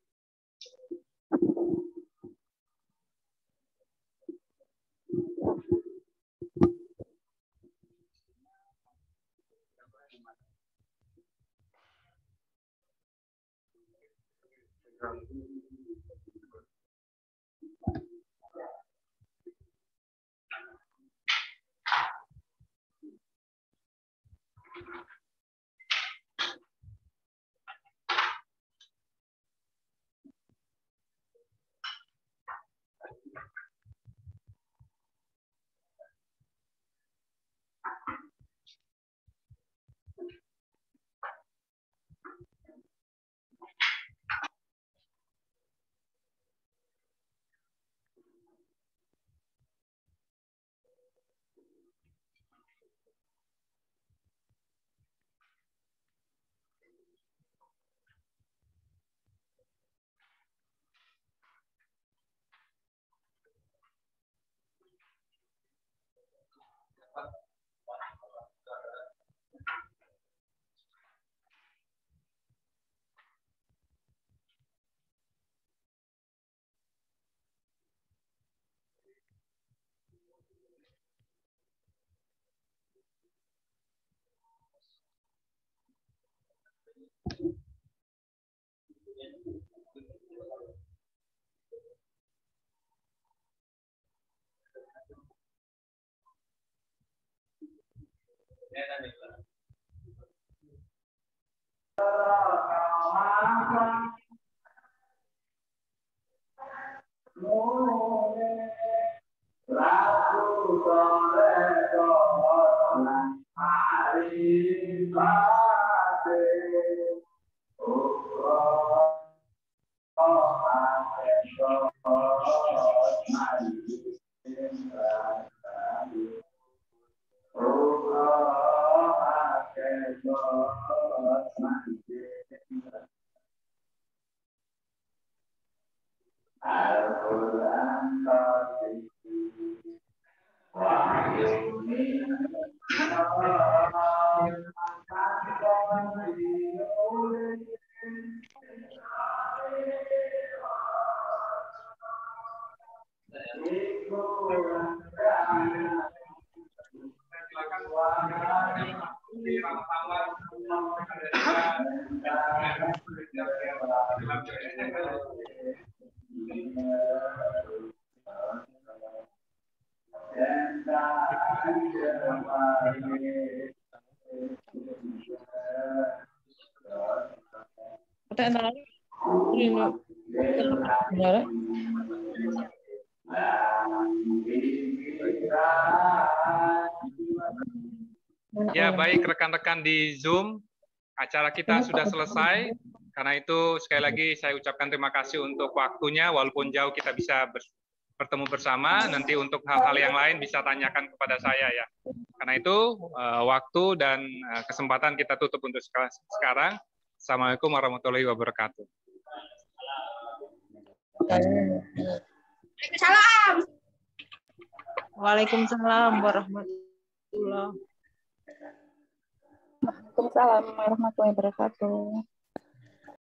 [SPEAKER 4] Ya, baik rekan-rekan di Zoom, acara kita sudah selesai. Karena itu sekali lagi saya ucapkan terima kasih untuk waktunya, walaupun jauh kita bisa bertemu bersama. Nanti untuk hal-hal yang lain bisa tanyakan kepada saya ya. Karena itu waktu dan kesempatan kita tutup untuk sekarang. Assalamualaikum warahmatullahi wabarakatuh.
[SPEAKER 8] Waalaikumsalam.
[SPEAKER 9] Waalaikumsalam warahmatullahi wabarakatuh.
[SPEAKER 8] Waalaikumsalam warahmatullahi wabarakatuh.